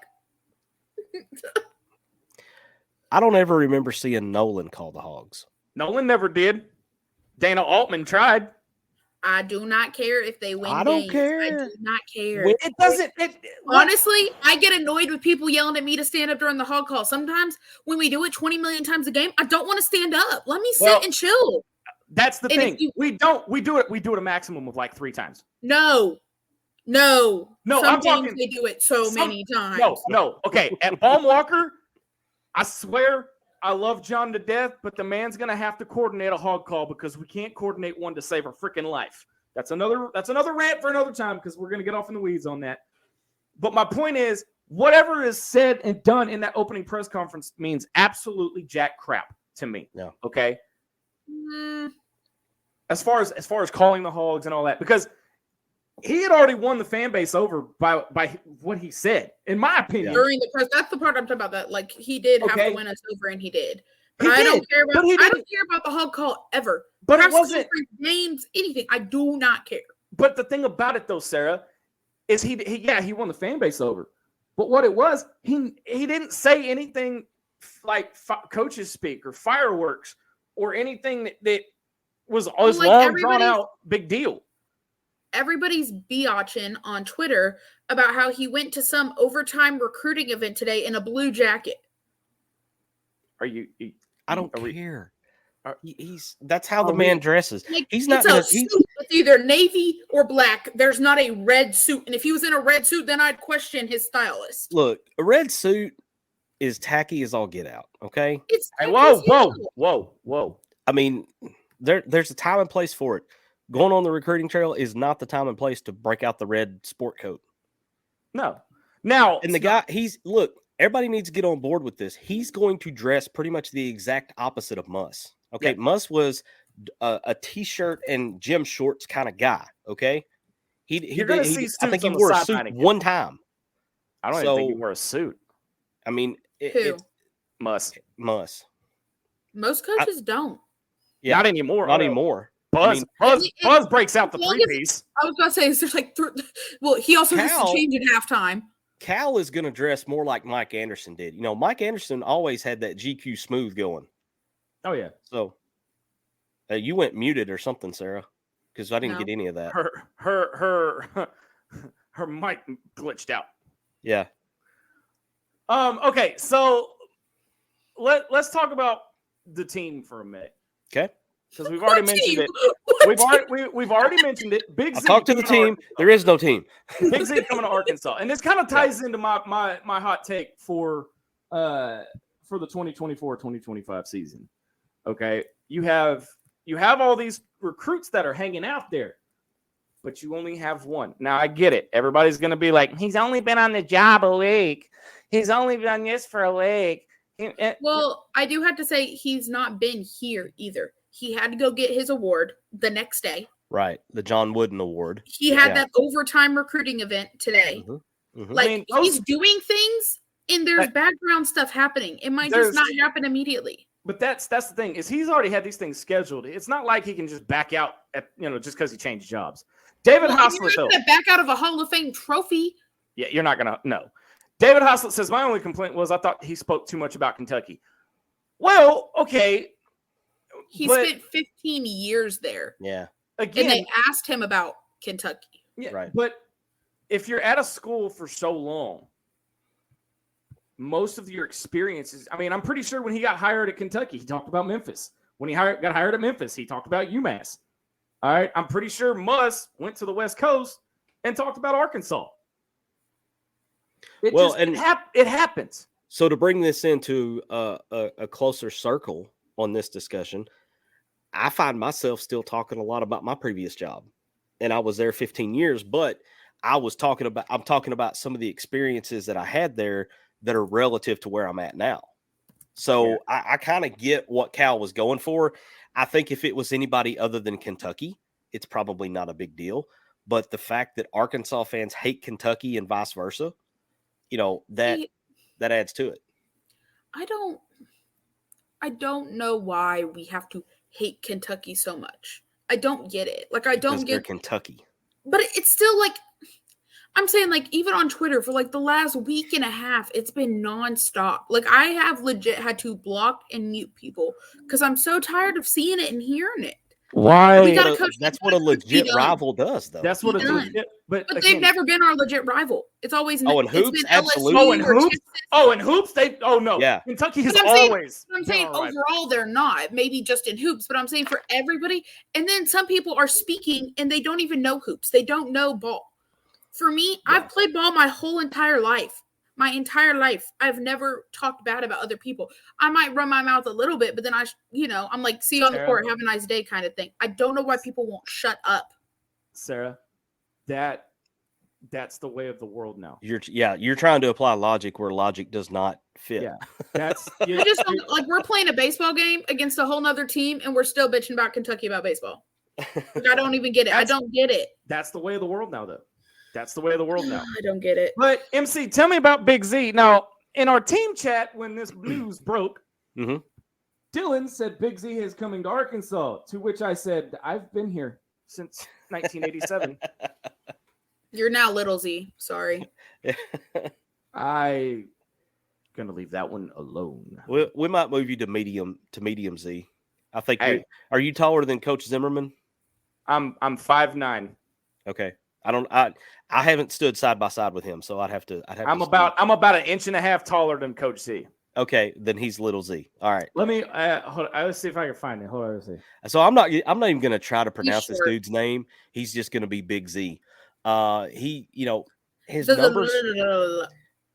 I don't ever remember seeing Nolan call the Hogs. Nolan never did. Dana Altman tried. I do not care if they win. I don't care. I do not care. It doesn't. Honestly, I get annoyed with people yelling at me to stand up during the hog call. Sometimes when we do it 20 million times a game, I don't want to stand up. Let me sit and chill. That's the thing. We do it a maximum of like 3 times. No. I'm talking. They do it many times. No. Okay, at Baum Walker, I swear I love John to death, but the man's gonna have to coordinate a hog call because we can't coordinate one to save our freaking life. That's another rant for another time because we're gonna get off in the weeds on that. But my point is, whatever is said and done in that opening press conference means absolutely jack crap to me. Yeah. Okay. As far as calling the Hogs and all that, because he had already won the fan base over by what he said, in my opinion. During the press, that's the part I'm talking about. That like he did have to win us over, and he did. But I don't care about. I don't care about the hog call ever. But it wasn't names, anything. I do not care. But the thing about it, though, Sarah, is he won the fan base over. But what it was, he didn't say anything like coaches speak or fireworks or anything that was long drawn out big deal. Everybody's biatching on Twitter about how he went to some overtime recruiting event today in a blue jacket. I don't care. That's how the man dresses. Like, he's not. It's either navy or black. There's not a red suit, and if he was in a red suit, then I'd question his stylist. Look, a red suit is tacky as all get out. Okay. Whoa. I mean, there's a time and place for it. Going on the recruiting trail is not the time and place to break out the red sport coat. No. Now, and the guy, everybody needs to get on board with this. He's going to dress pretty much the exact opposite of Muss. Okay. Yeah. Muss was a t-shirt and gym shorts kind of guy. Okay. I think he wore a suit one time. I don't even think he wore a suit. I mean, Muss. Most coaches don't. Yeah. Not anymore. Not anymore. Buzz breaks out the 3-piece. I was going to say, there's like, he also has to change at halftime. Cal is going to dress more like Mike Anderson did. You know, Mike Anderson always had that GQ smooth going. Oh, yeah. So you went muted or something, Sarah, because I didn't get any of that. Her mic glitched out. Yeah. Okay, so let's talk about the team for a minute. Okay. Because we've already mentioned it. We've already mentioned it. Big Z. Talk to the team. There is no team. Big Z coming to Arkansas, and this kind of ties into my hot take for the 2024-2025 season. Okay, you have all these recruits that are hanging out there, but you only have one. Now I get it. Everybody's gonna be like, he's only been on the job a week. He's only done this for a week. Well, I do have to say he's not been here either. He had to go get his award the next day. Right. The John Wooden Award. He had that overtime recruiting event today. Mm-hmm. Mm-hmm. Like, he's doing things and there's background stuff happening. It might just not happen immediately. But that's the thing, is he's already had these things scheduled. It's not like he can just back out just because he changed jobs. David Hostler, you're not gonna back out of a Hall of Fame trophy. Yeah, you're not gonna. No. David Hostler says, my only complaint was I thought he spoke too much about Kentucky. Well, okay. He spent 15 years there. Yeah. Again, and they asked him about Kentucky. Yeah, right. But if you're at a school for so long, most of your experiences, I mean, I'm pretty sure when he got hired at Kentucky, he talked about Memphis. When he got hired at Memphis, he talked about UMass. All right. I'm pretty sure Muss went to the West Coast and talked about Arkansas. It happens. So to bring this into a closer circle on this discussion, I find myself still talking a lot about my previous job, and I was there 15 years, but I'm talking about some of the experiences that I had there that are relative to where I'm at now. So I kind of get what Cal was going for. I think if it was anybody other than Kentucky, it's probably not a big deal. But the fact that Arkansas fans hate Kentucky and vice versa, that adds to it. I don't know why we have to hate Kentucky so much. I don't get it. Like, I don't get Kentucky. But it's still like, I'm saying, like, even on Twitter for like the last week and a half, it's been nonstop. Like, I have legit had to block and mute people because I'm so tired of seeing it and hearing it. Why? That's what a legit rival does, though. That's what a legit. But they've never been our legit rival. It's always in hoops, absolutely. In hoops, no. Yeah, Kentucky has always. I'm saying overall they're not. Maybe just in hoops, but I'm saying for everybody. And then some people are speaking and they don't even know hoops. They don't know ball. For me, I've played ball my whole entire life. My entire life, I've never talked bad about other people. I might run my mouth a little bit, but then I'm like, see you on the court, have a nice day kind of thing. I don't know why people won't shut up. Sarah, that's the way of the world now. You're trying to apply logic where logic does not fit. Yeah, that's. I just don't, like, we're playing a baseball game against a whole nother team, and we're still bitching about Kentucky about baseball. Like, I don't even get it. I don't get it. That's the way of the world now, though. That's the way of the world now. I don't get it. But MC, tell me about Big Z. Now, in our team chat, when this news broke, Dylan said Big Z is coming to Arkansas, to which I said, I've been here since 1987. You're now Little Z. Sorry. I'm going to leave that one alone. We might move you to medium Z. I think. Are you taller than Coach Zimmerman? I'm 5'9". Okay. I haven't stood side by side with him, so I'd have to. I'm about an inch and a half taller than Coach Z. Okay, then he's Little Z. All right. Let me let's see if I can find it. Hold on, let's see. So I'm not even going to try to pronounce this dude's name. He's just going to be Big Z. His numbers.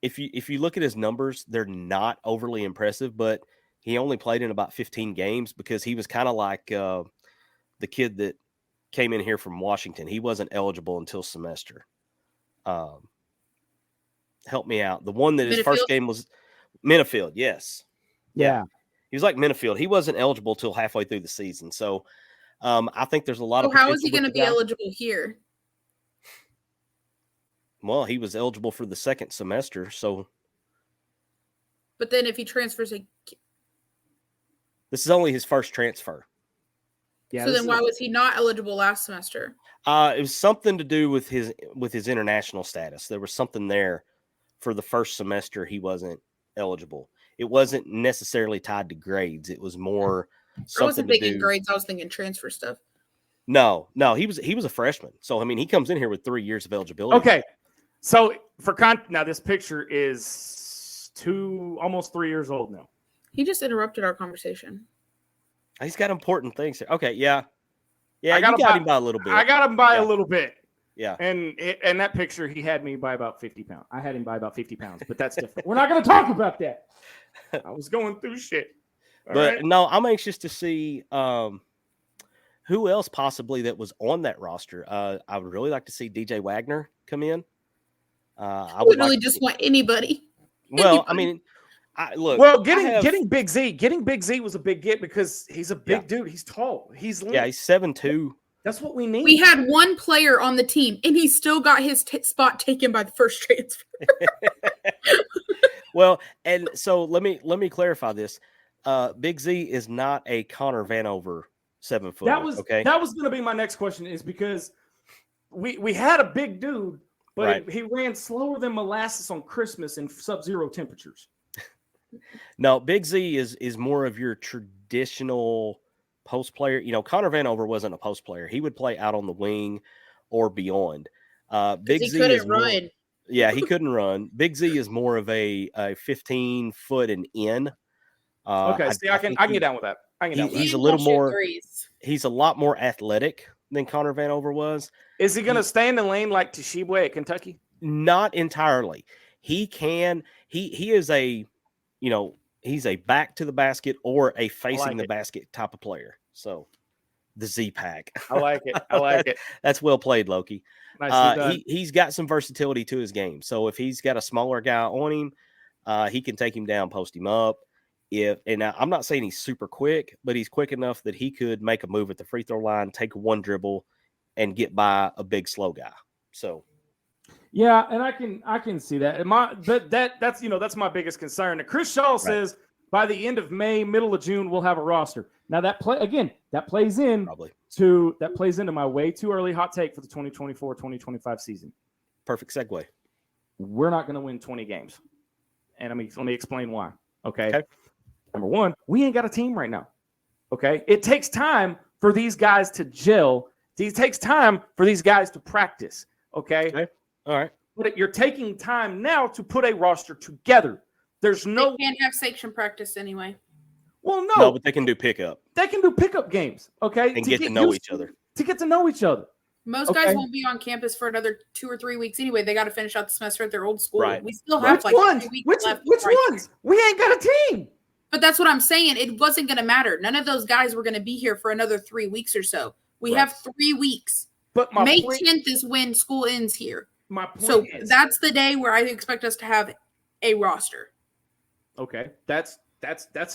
If you look at his numbers, they're not overly impressive, but he only played in about 15 games because he was kind of like the kid that came in here from Washington. He wasn't eligible until semester. Help me out. The one that his first game was Minifield. Yes. Yeah. He was like Minifield. He wasn't eligible till halfway through the season. So I think there's a lot of. How is he going to be eligible here? Well, he was eligible for the second semester. So. But then if he transfers, this is only his first transfer. Yeah, so then why was he not eligible last semester? It was something to do with his international status. There was something there for the first semester he wasn't eligible. It wasn't necessarily tied to grades. It was more something I wasn't thinking grades. I was thinking transfer stuff. No, he was a freshman. So I mean, he comes in here with 3 years of eligibility. Okay, so now this picture is almost 3 years old now. He just interrupted our conversation. He's got important things here. Okay, yeah. Yeah, I you got him by a little bit. I got him by Yeah. a little bit. Yeah. And that picture, he had me by about 50 pounds. I had him by about 50 pounds, but that's different. We're not going to talk about that. I was going through shit. All But right? no, I'm anxious to see who else possibly that was on that roster. I would really like to see DJ Wagner come in. I would Literally like to just see, want anybody. well, I anybody. mean, look. Well, I have- getting Big Z was a big get because he's a big dude. He's tall. He's lean. yeah, he's 7'2". That's what we need. We had one player on the team, and he still got his spot taken by the first transfer. Well, and so let me clarify this. Big Z is not a Connor Vanover 7-footer. that was okay. that was going to be my next question, is because we had a big dude, but Right. he ran slower than molasses on Christmas in sub-zero temperatures. No, Big Z is more of your traditional post player. You know, Connor Vanover wasn't a post player. He would play out on the wing or beyond. Big He Z couldn't is more, run. yeah, he couldn't run. Big Z is more of a 15-foot and in. Okay, I can get down with that. I can get down with he's that. a little He can shoot more- threes. He's a lot more athletic than Connor Vanover was. Is he going to stay in the lane like Toshibwe at Kentucky? Not entirely. He can. He is a, you know, he's a back to the basket or a facing the it. basket type of player. So the Z pack. I like it. I like it. That's well played, Loki. Nicely done. He's got some versatility to his game. So if he's got a smaller guy on him, he can take him down, post him up. I'm not saying he's super quick, but he's quick enough that he could make a move at the free throw line, take one dribble, and get by a big slow guy. So Yeah, and I can see that. That's my biggest concern. Chris Shaw says by the end of May, middle of June, we'll have a roster. Now that plays probably into my way too early hot take for the 2024-2025 season. perfect segue. We're not going to win 20 games. And let me explain why. Okay. Number one, we ain't got a team right now. Okay. It takes time for these guys to gel. It takes time for these guys to practice. Okay. All right. But you're taking time now to put a roster together. There's no. They can't have section practice anyway. Well, No, but they can do pickup they can do pickup games. Okay. and get to know each other. To get to know each other. Most Okay. guys won't be on campus for another 2 or 3 weeks anyway. They got to finish out the semester at their old school. Right. We still have Which ones? 3 weeks Which left. ones? We ain't got a team. But that's what I'm saying. It wasn't going to matter. None of those guys were going to be here for another 3 weeks or so. We Right. have 3 weeks. But my May point, 10th is when school ends here. my point So is that's the day where I expect us to have a roster. okay. That's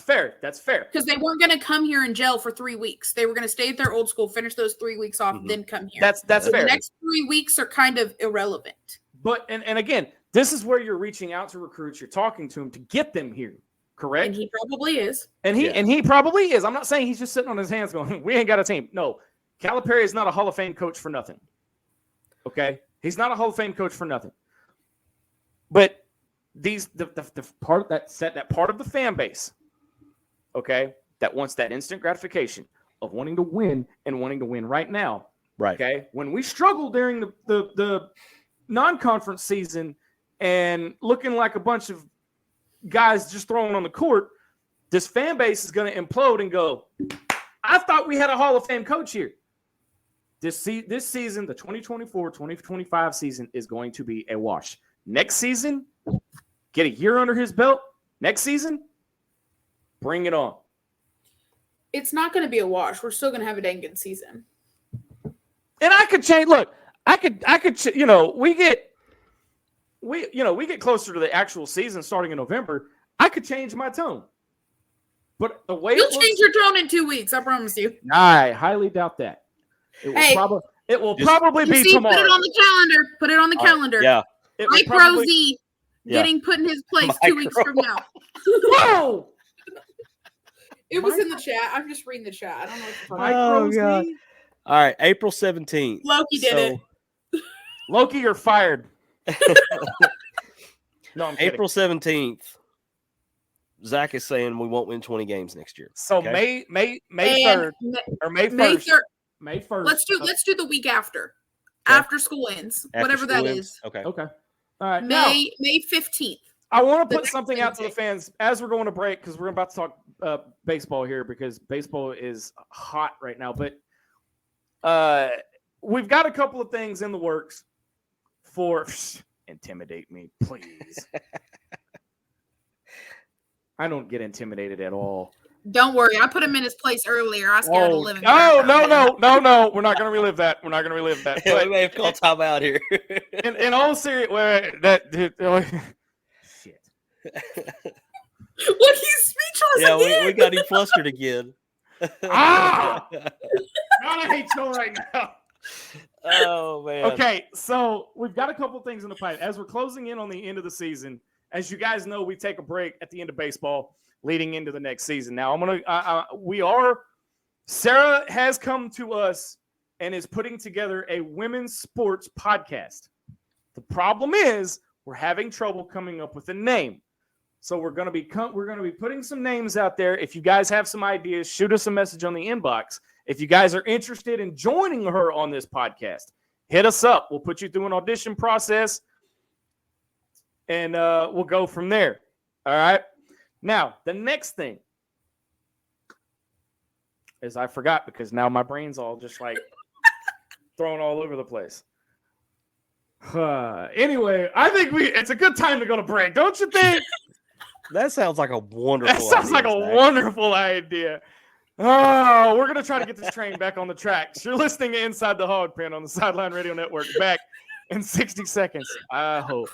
fair. That's fair. Because they weren't going to come here in jail for 3 weeks. They were going to stay at their old school, finish those 3 weeks off, Mhm. then come here. That's So fair. the next 3 weeks are kind of irrelevant. But and again, this is where you're reaching out to recruits. You're talking to them to get them here, correct? And he probably is. And he probably is. I'm not saying he's just sitting on his hands going, "We ain't got a team." No, Calipari is not a Hall of Fame coach for nothing. Okay, he's not a Hall of Fame coach for nothing. But the part that part of the fan base, okay, that wants that instant gratification of wanting to win and wanting to win right now. Right. Okay. When we struggle during the non-conference season and looking like a bunch of guys just throwing on the court, this fan base is going to implode and go, I thought we had a Hall of Fame coach here. This season, the 2024-2025 season is going to be a wash. Next season, get a year under his belt. Next season, bring it on. It's not going to be a wash. We're still going to have a dang good season. And I could change. Look, I could. We get closer to the actual season starting in November. I could change my tone, but the way You'll change your tone in 2 weeks. I promise you. I highly doubt that. It will probably You be see, tomorrow. put it on the calendar. Put it on the calendar. Yeah. It will Mike probably- Rosie Yeah. getting put in his place 2 weeks from now. Whoa! It was Mike- in the chat. I'm just reading the chat. I don't know what the fuck. Mike Oh, Rosie? God. All right, April 17th. Loki did it. Loki, you're fired. No, I'm kidding. April 17th. Zach is saying we won't win 20 games next year. So Okay. May And 3rd or May 1st. May 3rd. May 1st. Let's do the week after. Okay. After school ends. After whatever that school is. ends? Okay. Okay. All right. Now, May 15th. I want to The put next something out to the Wednesday. fans as we're going to break because we're about to talk baseball here because baseball is hot right now. But we've got a couple of things in the works for intimidate me, please. I don't get intimidated at all. Don't worry, I put him in his place earlier. I scared the living No. crap out of him. We're not going to relive that. We're not going to relive that. we But may have called time out here. in all serious, that dude, shit. What, he's speechless Yeah, again? we got him flustered again. Ah! God, I hate you right now. Oh man. Okay, so we've got a couple things in the pipe. As we're closing in on the end of the season, as you guys know, we take a break at the end of baseball leading into the next season. Now, Sarah has come to us and is putting together a women's sports podcast. The problem is we're having trouble coming up with a name. So we're going to be putting some names out there. If you guys have some ideas, shoot us a message on the inbox. If you guys are interested in joining her on this podcast, hit us up. We'll put you through an audition process, and we'll go from there. All right? Now, the next thing is I forgot because now my brain's all just like thrown all over the place. Anyway, I think it's a good time to go to break, don't you think? That sounds like a wonderful That sounds like a Zach. wonderful idea. Oh, we're going to try to get this train back on the tracks. You're listening to Inside the Hog Pen on the Sideline Radio Network. Back in 60 seconds, I hope.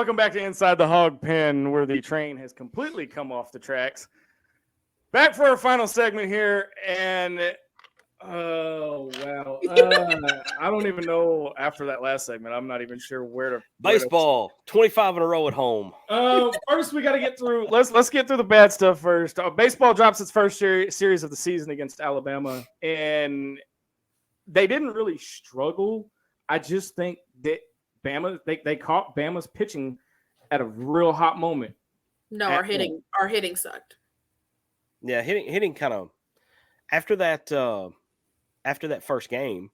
Welcome back to Inside the Hog Pen, where the train has completely come off the tracks. Back for our final segment here, and oh wow, I don't even know. After that last segment, I'm not even sure where to. Baseball, 25 in a row at home. First, we got to get through. Let's get through the bad stuff first. Baseball drops its first series of the season against Alabama, and they didn't really struggle. I just think that Bama, they caught Bama's pitching at a real hot moment. No, our hitting sucked. Yeah, hitting kind of after that first game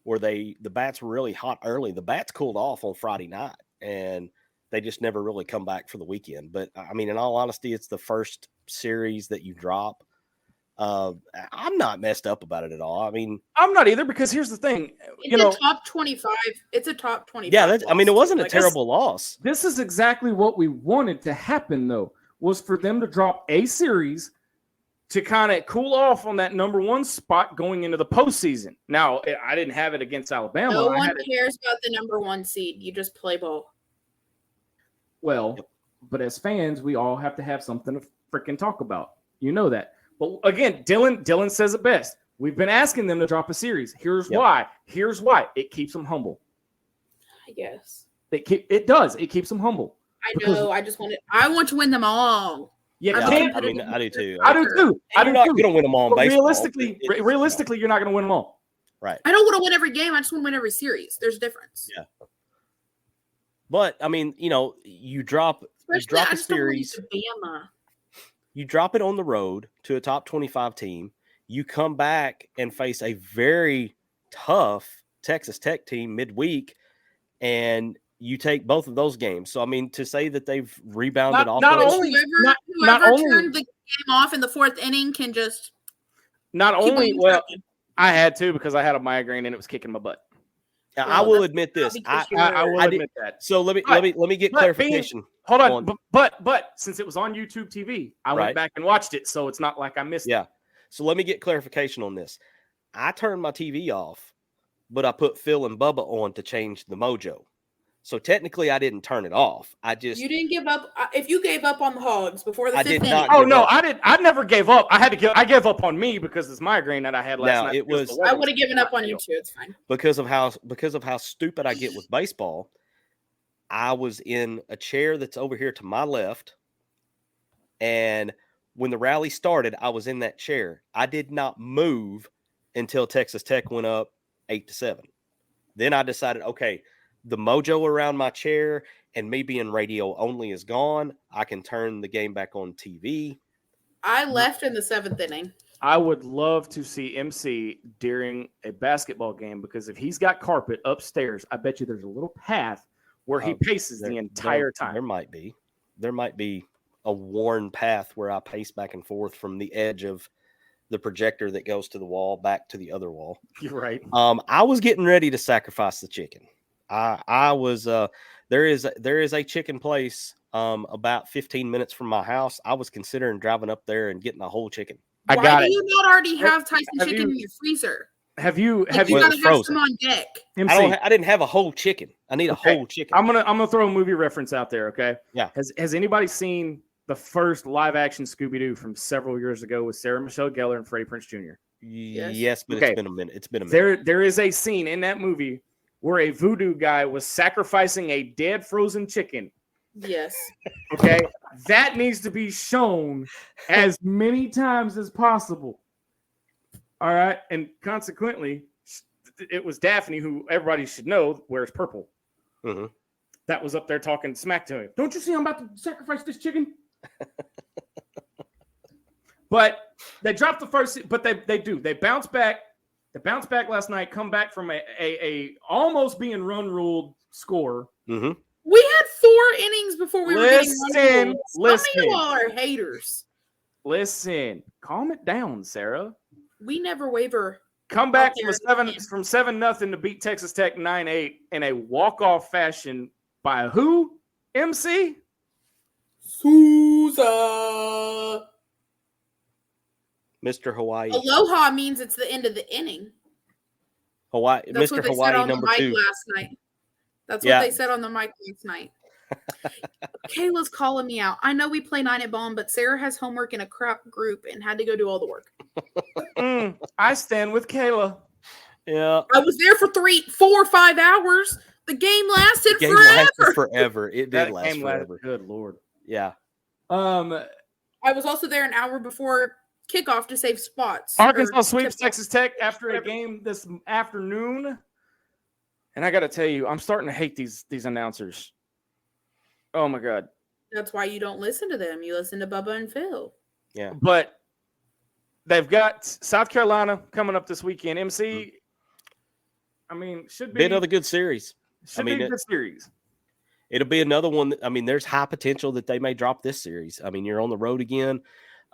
where the bats were really hot early. The bats cooled off on Friday night, and they just never really come back for the weekend. But I mean, in all honesty, it's the first series that you drop. I'm not messed up about it at all. I mean, I'm not either, because here's the thing. It's a top 25. It's a top 25. Yeah, I mean, it wasn't a Like, terrible loss. This is exactly what we wanted to happen, though, was for them to drop a series to kind of cool off on that number one spot going into the postseason. Now, I didn't have it against Alabama. No one cares about the number one seed. You just play ball. Well, but as fans, we all have to have something to freaking talk about. You know that. But again, Dylan says it best. We've been asking them to drop a series. Here's why. Here's why. It keeps them humble. I guess. It does. It keeps them humble. I know. I want to win them all. Yeah, I mean, I do too. I do too. You're not going to win them all in baseball. Realistically, you're not going to win them all. Right. I don't want to win every game. I just want to win every series. There's a difference. Yeah. But I mean, you drop a series. You drop it on the road to a top 25 team. You come back and face a very tough Texas Tech team midweek, and you take both of those games. So I mean, to say that they've rebounded off. not of only- Whoever only- turned the game off in the 4th inning can just Not keep only on well, trucking. I had to because I had a migraine and it was kicking my butt. Now, Well, I will that's admit this. because I will I did- admit that. So let me get but clarification. Hold on, but since it was on YouTube TV, I Right. went back and watched it, so it's not like I missed it. Yeah. So let me get clarification on this. I turned my TV off, but I put Phil and Bubba on to change the mojo. So technically, I didn't turn it off. I just You didn't give up. If you gave up on the Hogs before the I 5th did inning, not. Oh give no, up. I never gave up. I gave up on me because this migraine that I had last Now, night. it because was- the weather I would have given up on you too. It's fine. because of how stupid I get with baseball. I was in a chair that's over here to my left, and when the rally started, I was in that chair. I did not move until Texas Tech went up 8-7. Then I decided, okay, the mojo around my chair and me being radio only is gone. I can turn the game back on TV. I left in the 7th inning. I would love to see MC during a basketball game because if he's got carpet upstairs, I bet you there's a little path where he paces the entire time. There might be a worn path where I pace back and forth from the edge of the projector that goes to the wall back to the other wall. You're right. I was getting ready to sacrifice the chicken. I was there is a chicken place about 15 minutes from my house. I was considering driving up there and getting a whole chicken. I Why got do it. you not already have Tyson have chicken you- in your freezer? Have you Like, you Well, it gotta was have frozen. some on deck. MC? I didn't have a whole chicken. I need a Okay. whole chicken. I'm gonna throw a movie reference out there. Okay. Yeah. Has anybody seen the first live action Scooby Doo from several years ago with Sarah Michelle Gellar and Freddie Prinze Jr.? Yes, but Okay. it's been a minute. It's been a minute. There is a scene in that movie where a voodoo guy was sacrificing a dead frozen chicken. Yes. Okay, that needs to be shown as many times as possible. All right, and consequently, it was Daphne, who everybody should know wears purple. Mhm. That was up there talking smack to him. Don't you see I'm about to sacrifice this chicken? But they dropped the first, but they do. They bounce back. They bounce back last night, come back from a almost being run ruled score. Mm-hmm. We had 4 innings before we were getting Listen, run. Some of you listen. all are haters. Listen, calm it down, Sarah. We never waver. Come back Out from there. 7-0 to beat Texas Tech 9-8 in a walk-off fashion by who? MC? Sousa. Mr. Hawaii. Aloha means it's the end of the inning. Hawaii. That's Mr. what they said Hawaii on number the mic 2. last night. That's Yeah. what they said on the mic last night. Kayla's calling me out. I know we play 9 at Bomb, but Sarah has homework in a crap group and had to go do all the work. I stand with Kayla. Yeah. I was there for 3, 4, 5 hours. The game lasted Game forever. lasted forever. It did That last game lasted- forever. Good Lord. Yeah. I was also there an hour before kickoff to save spots. or Arkansas sweeps tip-off. Texas Tech after a game this afternoon. And I got to tell you, I'm starting to hate these announcers. Oh, my God. That's why you don't listen to them. You listen to Bubba and Phil. Yeah. But they've got South Carolina coming up this weekend. MC, I mean, should be Been another good series. should I mean, be a good series. It'll be another one. I mean, there's high potential that they may drop this series. I mean, you're on the road again.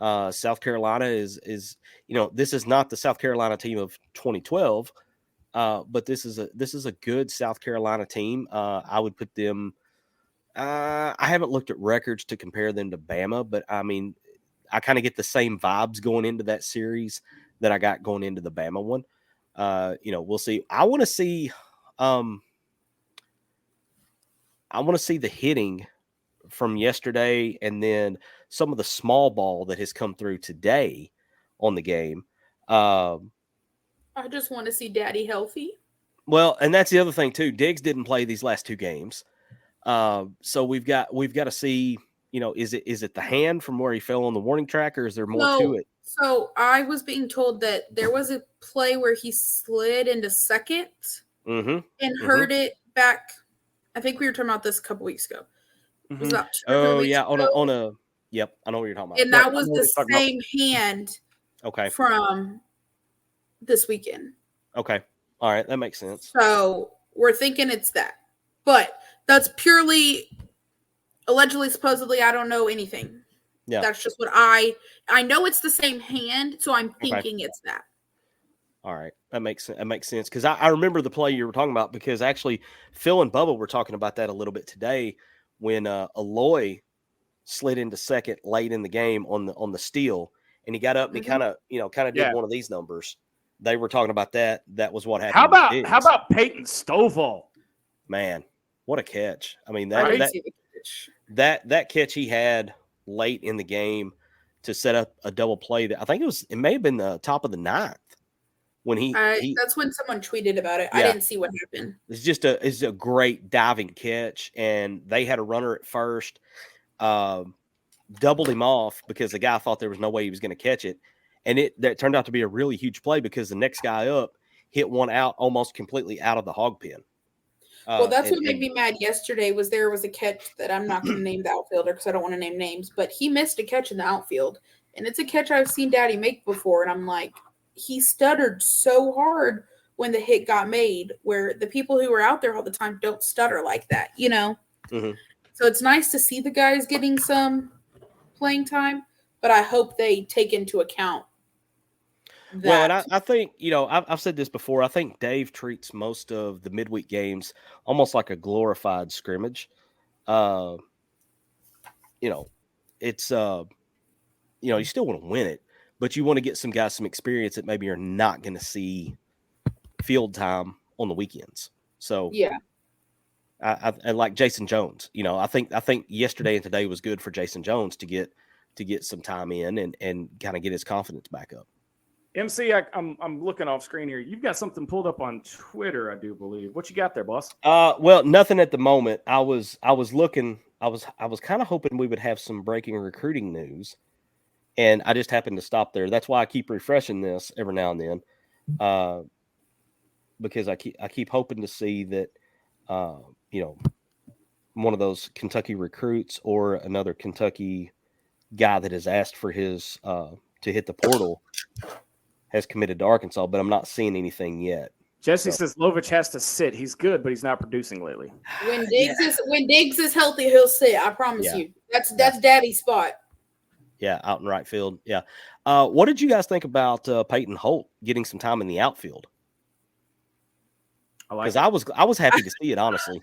South Carolina is this is not the South Carolina team of 2012, but this is a good South Carolina team. I would put them. I haven't looked at records to compare them to Bama, but I mean, I kind of get the same vibes going into that series that I got going into the Bama one. We'll see. I want to see the hitting from yesterday and then some of the small ball that has come through today on the game. I just want to see Daddy healthy. Well, and that's the other thing too. Diggs didn't play these last 2 games. So we've got to see, is it the hand from where he fell on the warning track, or is there more to it? So I was being told that there was a play where he slid into second Mm-hmm. and heard it back. I think we were talking about this a couple weeks ago. It was about 2 or 3 Oh weeks yeah, ago. on a yep. I know what you're talking about. And Yeah, that I was know what the you're talking about. same hand Okay. from this weekend. Okay. All right, that makes sense. So we're thinking it's that. But That's purely allegedly, supposedly. I don't know anything. Yeah. That's just what I know. It's the same hand, so I'm thinking it's that. All right, that makes sense because I remember the play you were talking about because actually Phil and Bubba were talking about that a little bit today when Aloy slid into second late in the game on the steal and he got up and he kind of did one of these numbers. They were talking about that. That was what happened. How about Peyton Stovall? Man, what a catch! I mean I didn't see the catch. that catch he had late in the game to set up a double play. That I think it may have been the top of the ninth. When he that's when someone tweeted about it. Yeah. I didn't see what happened. It's a great diving catch, and they had a runner at first, doubled him off because the guy thought there was no way he was going to catch it, and that turned out to be a really huge play because the next guy up hit one out almost completely out of the hog pen. Well, that's what made me mad yesterday. There was a catch that I'm not going to name the outfielder because I don't want to name names, but he missed a catch in the outfield, and it's a catch I've seen Daddy make before, and I'm like. He stuttered so hard when the hit got made where the people who were out there all the time don't stutter like that, Mm-hmm. So it's nice to see the guys getting some playing time, but I hope they take into account that. Well, and I think, I've said this before. I think Dave treats most of the midweek games almost like a glorified scrimmage. It's, you still want to win it. But you want to get some guys some experience that maybe you're not going to see field time on the weekends. So yeah, I like Jason Jones. I think yesterday and today was good for Jason Jones to get some time in and kind of get his confidence back up. MC, I'm looking off screen here. You've got something pulled up on Twitter, I do believe. What you got there, boss? Well, nothing at the moment. I was looking. I was kind of hoping we would have some breaking recruiting news. And I just happened to stop there. That's why I keep refreshing this every now and then, because I keep hoping to see that, one of those Kentucky recruits or another Kentucky guy that has asked for his to hit the portal has committed to Arkansas, but I'm not seeing anything yet. Jesse says Lovich has to sit. He's good, but he's not producing lately. When Diggs is healthy, he'll sit. I promise you. That's Daddy's spot. Yeah, out in right field. Yeah. What did you guys think about Peyton Holt getting some time in the outfield? Because I was happy to see it, honestly.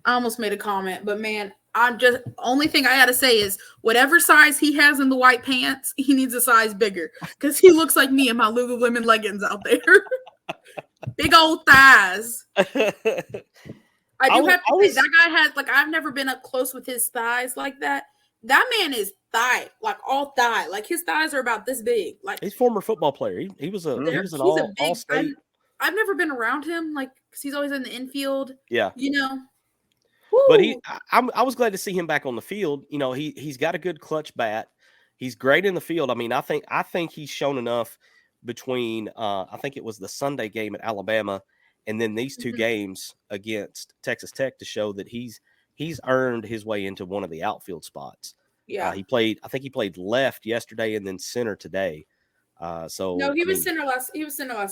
I almost made a comment, but man, only thing I gotta say is whatever size he has in the white pants, he needs a size bigger because he looks like me in my Lululemon leggings out there. Big old thighs. I have to say that guy has I've never been up close with his thighs like that. That man is thigh, all thigh. His thighs are about this big. He's a former football player. He was an all state. I've never been around him, because he's always in the infield. Yeah. Woo. But I was glad to see him back on the field. He's got a good clutch bat. He's great in the field. I mean, I think he's shown enough between I think it was the Sunday game at Alabama and then these two games against Texas Tech to show that he's earned his way into one of the outfield spots. Yeah. I think he played left yesterday and then center today. No, he was center last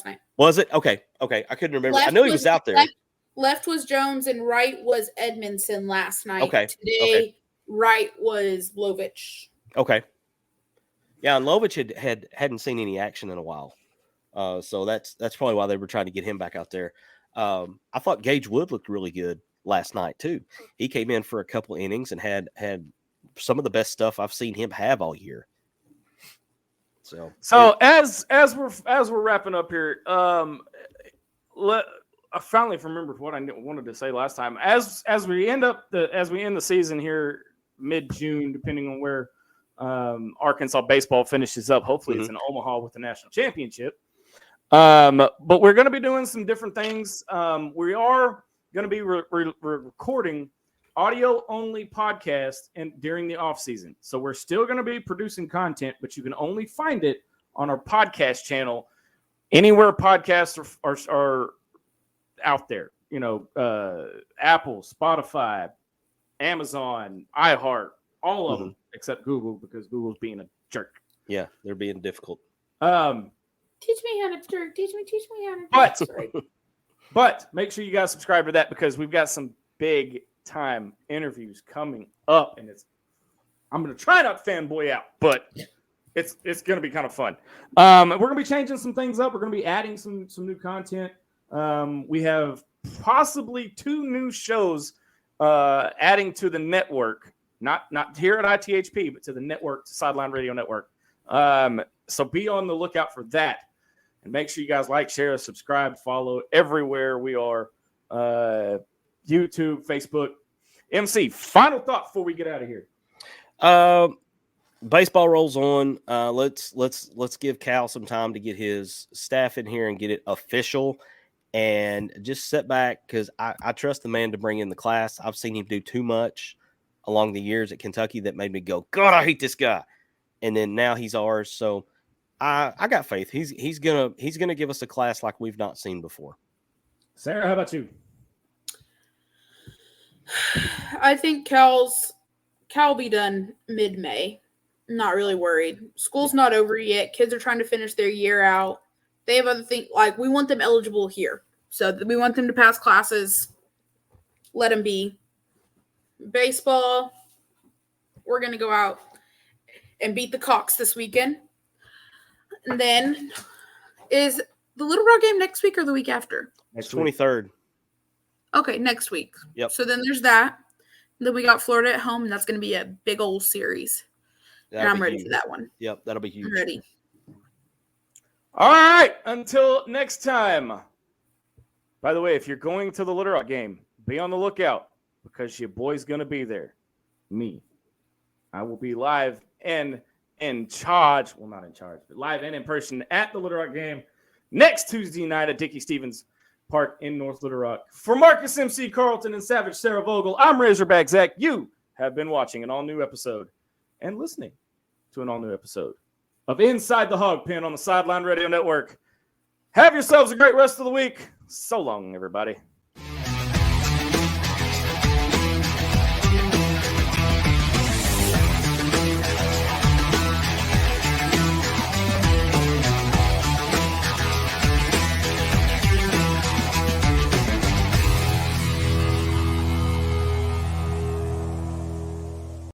night. Was it? Okay. I couldn't remember. I know he was out there. Left was Jones and right was Edmondson last night. Okay. Today, right was Lovich. Okay. Yeah, and Lovich hadn't seen any action in a while. So that's probably why they were trying to get him back out there. I thought Gage Wood looked really good last night too. He came in for a couple innings and had some of the best stuff I've seen him have all year. So as we're wrapping up here, I finally remembered what I wanted to say last time. As we end the season here mid-June, depending on where Arkansas baseball finishes up. Hopefully it's in Omaha with the national championship. But we're going to be doing some different things. We are going to be recording audio-only podcasts during the off-season. So we're still going to be producing content, but you can only find it on our podcast channel anywhere podcasts are out there. Apple, Spotify, Amazon, iHeart, all of them, except Google, because Google's being a jerk. Yeah, they're being difficult. Teach me how to jerk. Teach me how to jerk. But make sure you guys subscribe to that because we've got some big time interviews coming up, and I'm going to try not to fanboy out, but it's going to be kind of fun. We're going to be changing some things up. We're going to be adding some new content. We have possibly 2 new shows adding to the network, not here at ITHP, but to the network, to Sideline Radio Network. So be on the lookout for that. And make sure you guys like, share, subscribe, follow everywhere we are. YouTube, Facebook. MC, final thought before we get out of here. Baseball rolls on. Let's give Cal some time to get his staff in here and get it official, and just sit back, because I trust the man to bring in the class. I've seen him do too much along the years at Kentucky that made me go, God, I hate this guy. And then now he's ours. So I got faith. He's gonna give us a class like we've not seen before. Sarah, how about you? I think Cal will be done mid-May. I'm not really worried. School's not over yet. Kids are trying to finish their year out. They have other things. Like, we want them eligible here. So we want them to pass classes. Let them be. Baseball, we're going to go out and beat the Cox this weekend. And then, is the Little Rock game next week or the week after? Next 23rd. Okay, next week. Yep. So then there's that. Then we got Florida at home, and that's going to be a big old series. And I'm ready for that one. Yep, that'll be huge. I'm ready. All right, until next time. By the way, if you're going to the Little Rock game, be on the lookout, because your boy's going to be there. Me. I will be live and in charge. Well, not in charge, but live and in person at the Little Rock game next Tuesday night at Dickey Stevens Park in North Little Rock. For Marcus MC Carlton and Savage Sarah Vogel, I'm Razorback Zach. You have been watching an all-new episode and listening to an all-new episode of Inside the Hog Pen on the Sideline Radio Network. Have yourselves a great rest of the week. So long, everybody.